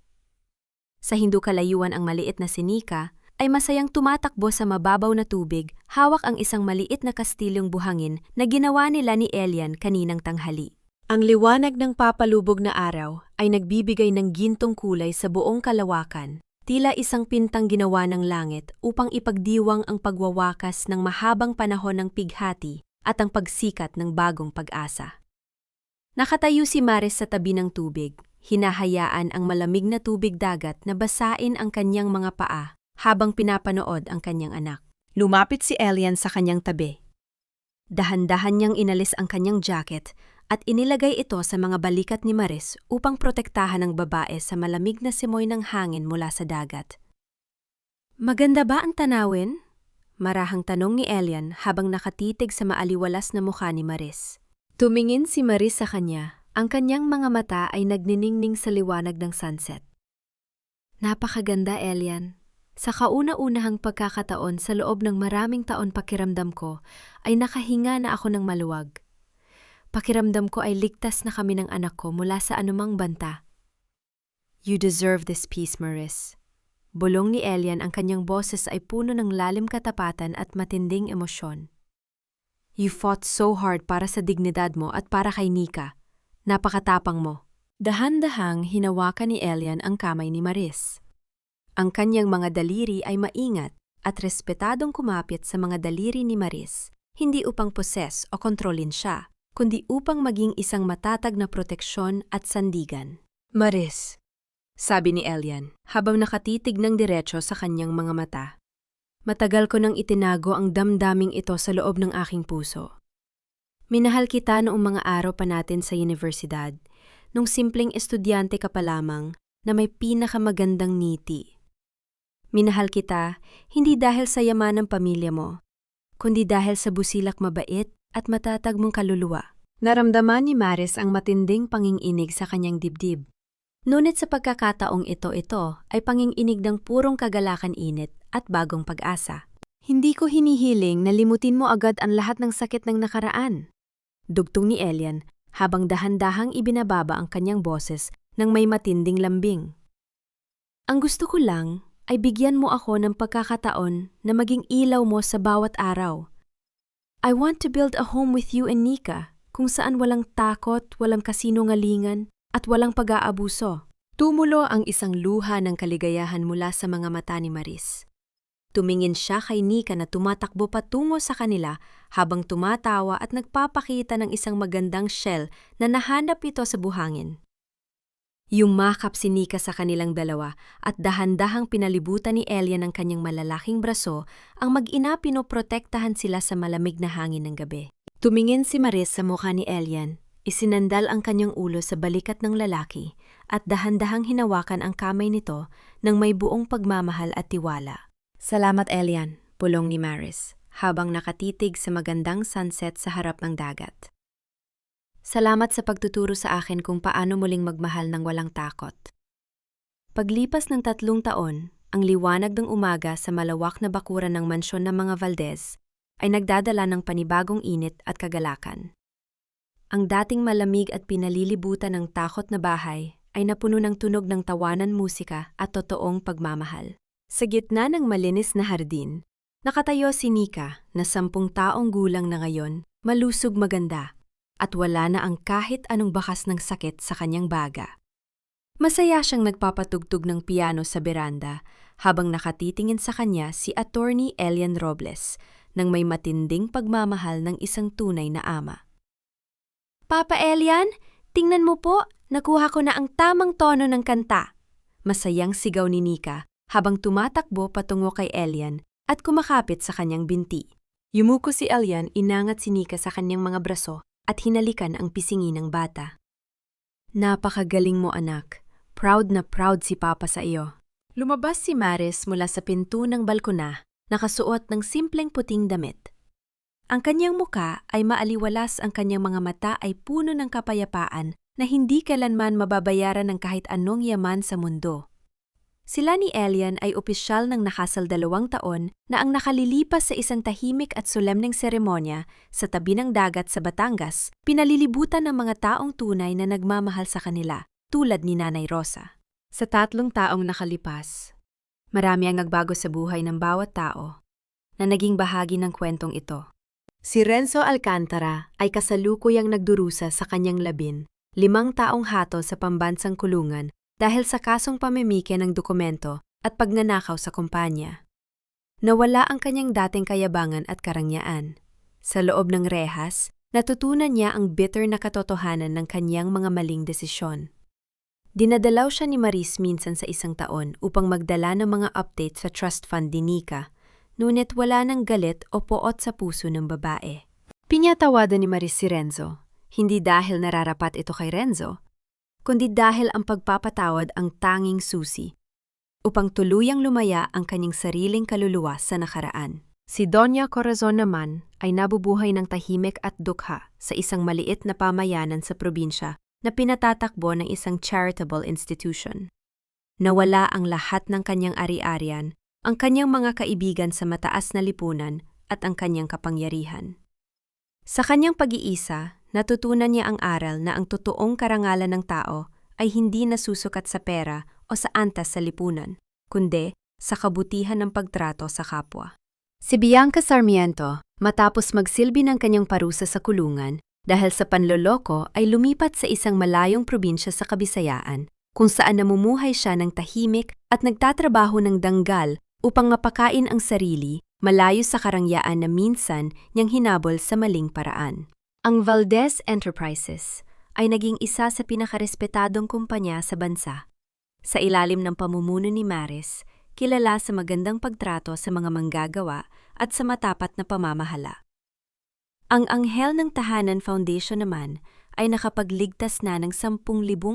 Sa hindu-kalayuan ang maliit na si Nika ay masayang tumatakbo sa mababaw na tubig, hawak ang isang maliit na kastilyong buhangin na ginawa nila ni Elian kaninang tanghali. Ang liwanag ng papalubog na araw ay nagbibigay ng gintong kulay sa buong kalawakan, tila isang pintang ginawa ng langit upang ipagdiwang ang pagwawakas ng mahabang panahon ng pighati at ang pagsikat ng bagong pag-asa. Nakatayo si Maris sa tabi ng tubig, hinahayaan ang malamig na tubig dagat na basain ang kanyang mga paa habang pinapanood ang kanyang anak. Lumapit si Elian sa kanyang tabi. Dahan-dahan niyang inalis ang kanyang jacket at inilagay ito sa mga balikat ni Maris upang protektahan ang babae sa malamig na simoy ng hangin mula sa dagat. "Maganda ba ang tanawin?" Marahang tanong ni Elian habang nakatitig sa maaliwalas na mukha ni Maris. Tumingin si Maris sa kanya. Ang kanyang mga mata ay nagniningning sa liwanag ng sunset. "Napakaganda, Elian. Sa kauna-unahang pagkakataon sa loob ng maraming taon pakiramdam ko ay nakahinga na ako ng maluwag. Pakiramdam ko ay ligtas na kami ng anak ko mula sa anumang banta." "You deserve this peace, Maris." Bulong ni Elian, ang kanyang boses ay puno ng lalim katapatan at matinding emosyon. "You fought so hard para sa dignidad mo at para kay Nika. Napakatapang mo." Dahan-dahang hinawakan ni Elian ang kamay ni Maris. Ang kanyang mga daliri ay maingat at respetadong kumapit sa mga daliri ni Maris, hindi upang poses o kontrolin siya, kundi upang maging isang matatag na proteksyon at sandigan. "Maris," sabi ni Elian habang nakatitig ng diretso sa kanyang mga mata. "Matagal ko nang itinago ang damdaming ito sa loob ng aking puso. Minahal kita noong mga araw pa natin sa universidad, nung simpleng estudyante ka pa lamang na may pinakamagandang ngiti. Minahal kita hindi dahil sa yaman ng pamilya mo, kundi dahil sa busilak mabait at matatag mong kaluluwa." Naramdaman ni Maris ang matinding panginginig sa kanyang dibdib. Ngunit sa pagkakataong ito ay panginginig ng purong kagalakan, init at bagong pag-asa. "Hindi ko hinihiling na limutin mo agad ang lahat ng sakit ng nakaraan," dugtong ni Elian habang dahan-dahang ibinababa ang kanyang boses ng may matinding lambing. "Ang gusto ko lang ay bigyan mo ako ng pagkakataon na maging ilaw mo sa bawat araw. I want to build a home with you and Nika, kung saan walang takot, walang kasinungalingan, at walang pag-aabuso." Tumulo ang isang luha ng kaligayahan mula sa mga mata ni Maris. Tumingin siya kay Nika na tumatakbo patungo sa kanila habang tumatawa at nagpapakita ng isang magandang shell na nahanap ito sa buhangin. Yumakap si Nika sa kanilang dalawa at dahan-dahang pinalibutan ni Elian ang kanyang malalaking braso. Ang mag-ina, pinoprotektahan sila sa malamig na hangin ng gabi. Tumingin si Maris sa mukha ni Elian, isinandal ang kanyang ulo sa balikat ng lalaki at dahan-dahang hinawakan ang kamay nito ng may buong pagmamahal at tiwala. "Salamat, Elian," bulong ni Maris habang nakatitig sa magandang sunset sa harap ng dagat. "Salamat sa pagtuturo sa akin kung paano muling magmahal ng walang takot." Paglipas ng 3 taon, ang liwanag ng umaga sa malawak na bakuran ng mansyon ng mga Valdez ay nagdadala ng panibagong init at kagalakan. Ang dating malamig at pinalilibutan ng takot na bahay ay napuno ng tunog ng tawanan, musika at totoong pagmamahal. Sa gitna ng malinis na hardin, nakatayo si Nika na 10 taong gulang na ngayon, malusog, maganda, at wala na ang kahit anong bakas ng sakit sa kanyang baga. Masaya siyang nagpapatugtog ng piano sa beranda habang nakatitingin sa kanya si Attorney Elian Robles nang may matinding pagmamahal ng isang tunay na ama. "Papa Elian, tingnan mo po, nakuha ko na ang tamang tono ng kanta." Masayang sigaw ni Nika habang tumatakbo patungo kay Elian at kumakapit sa kanyang binti. Yumuko si Elian, inangat si Nika sa kanyang mga braso at hinalikan ang pisngi ng bata. "Napakagaling mo, anak. Proud na proud si Papa sa iyo." Lumabas si Maris mula sa pinto ng balkona, nakasuot ng simpleng puting damit. Ang kanyang muka ay maaliwalas, ang kanyang mga mata ay puno ng kapayapaan na hindi kailanman mababayaran ng kahit anong yaman sa mundo. Sila ni Elian ay opisyal ng nakasal 2 taon na ang nakalilipas sa isang tahimik at solemneng seremonya sa tabi ng dagat sa Batangas, pinalilibutan ng mga taong tunay na nagmamahal sa kanila, tulad ni Nanay Rosa. Sa 3 taong nakalipas, marami ang nagbago sa buhay ng bawat tao na naging bahagi ng kwentong ito. Si Renzo Alcantara ay kasalukuyang nagdurusa sa kanyang 15 taong hatol sa pambansang kulungan dahil sa kasong pamimike ng dokumento at pagnanakaw sa kumpanya. Nawala ang kanyang dating kayabangan at karangyaan. Sa loob ng rehas, natutunan niya ang bitter na katotohanan ng kanyang mga maling desisyon. Dinadalaw siya ni Maris minsan sa 1 taon upang magdala ng mga update sa trust fund ni Nika, ngunit wala ng galit o poot sa puso ng babae. Pinyatawadan ni Maris si Renzo, hindi dahil nararapat ito kay Renzo, kundi dahil ang pagpapatawad ang tanging susi upang tuluyang lumaya ang kanyang sariling kaluluwa sa nakaraan. Si Doña Corazon naman ay nabubuhay ng tahimik at dukha sa isang maliit na pamayanan sa probinsya na pinatatakbo ng isang charitable institution. Nawala ang lahat ng kanyang ari-arian, ang kanyang mga kaibigan sa mataas na lipunan at ang kanyang kapangyarihan. Sa kanyang pag-iisa, natutunan niya ang aral na ang totoong karangalan ng tao ay hindi nasusukat sa pera o sa antas sa lipunan, kundi sa kabutihan ng pagtrato sa kapwa. Si Bianca Sarmiento, matapos magsilbi ng kanyang parusa sa kulungan, dahil sa panloloko ay lumipat sa isang malayong probinsya sa Kabisayaan, kung saan namumuhay siya ng tahimik at nagtatrabaho ng danggal upang mapakain ang sarili, malayo sa karangyaan na minsan niyang hinabol sa maling paraan. Ang Valdez Enterprises ay naging isa sa pinakarespetadong kumpanya sa bansa. Sa ilalim ng pamumuno ni Maris, kilala sa magandang pagtrato sa mga manggagawa at sa matapat na pamamahala. Ang Anghel ng Tahanan Foundation naman ay nakapagligtas na ng 10,000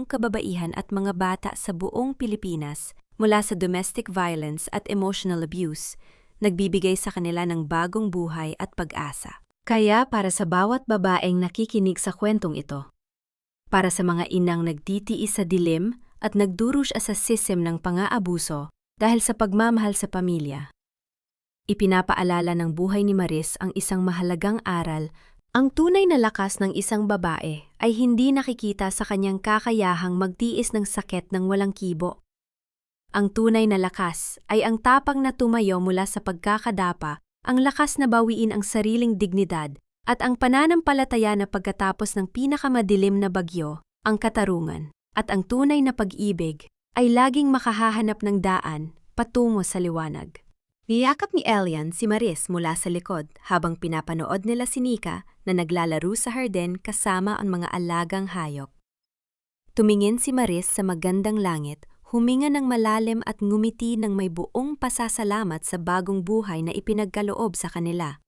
kababaihan at mga bata sa buong Pilipinas mula sa domestic violence at emotional abuse, nagbibigay sa kanila ng bagong buhay at pag-asa. Kaya para sa bawat babaeng nakikinig sa kwentong ito, para sa mga inang nagtitiis sa dilim at nagdurusa sa sistem ng pang-aabuso dahil sa pagmamahal sa pamilya, ipinapaalala ng buhay ni Maris ang isang mahalagang aral. Ang tunay na lakas ng isang babae ay hindi nakikita sa kanyang kakayahang magtiis ng sakit ng walang kibo. Ang tunay na lakas ay ang tapang na tumayo mula sa pagkakadapa, ang lakas na bawiin ang sariling dignidad, at ang pananampalataya na pagkatapos ng pinakamadilim na bagyo, ang katarungan, at ang tunay na pag-ibig ay laging makahahanap ng daan patungo sa liwanag. Niyakap ni Elian si Maris mula sa likod habang pinapanood nila si Nika na naglalaro sa harden kasama ang mga alagang hayop. Tumingin si Maris sa magandang langit, huminga ng malalim at ngumiti ng may buong pasasalamat sa bagong buhay na ipinagkaloob sa kanila.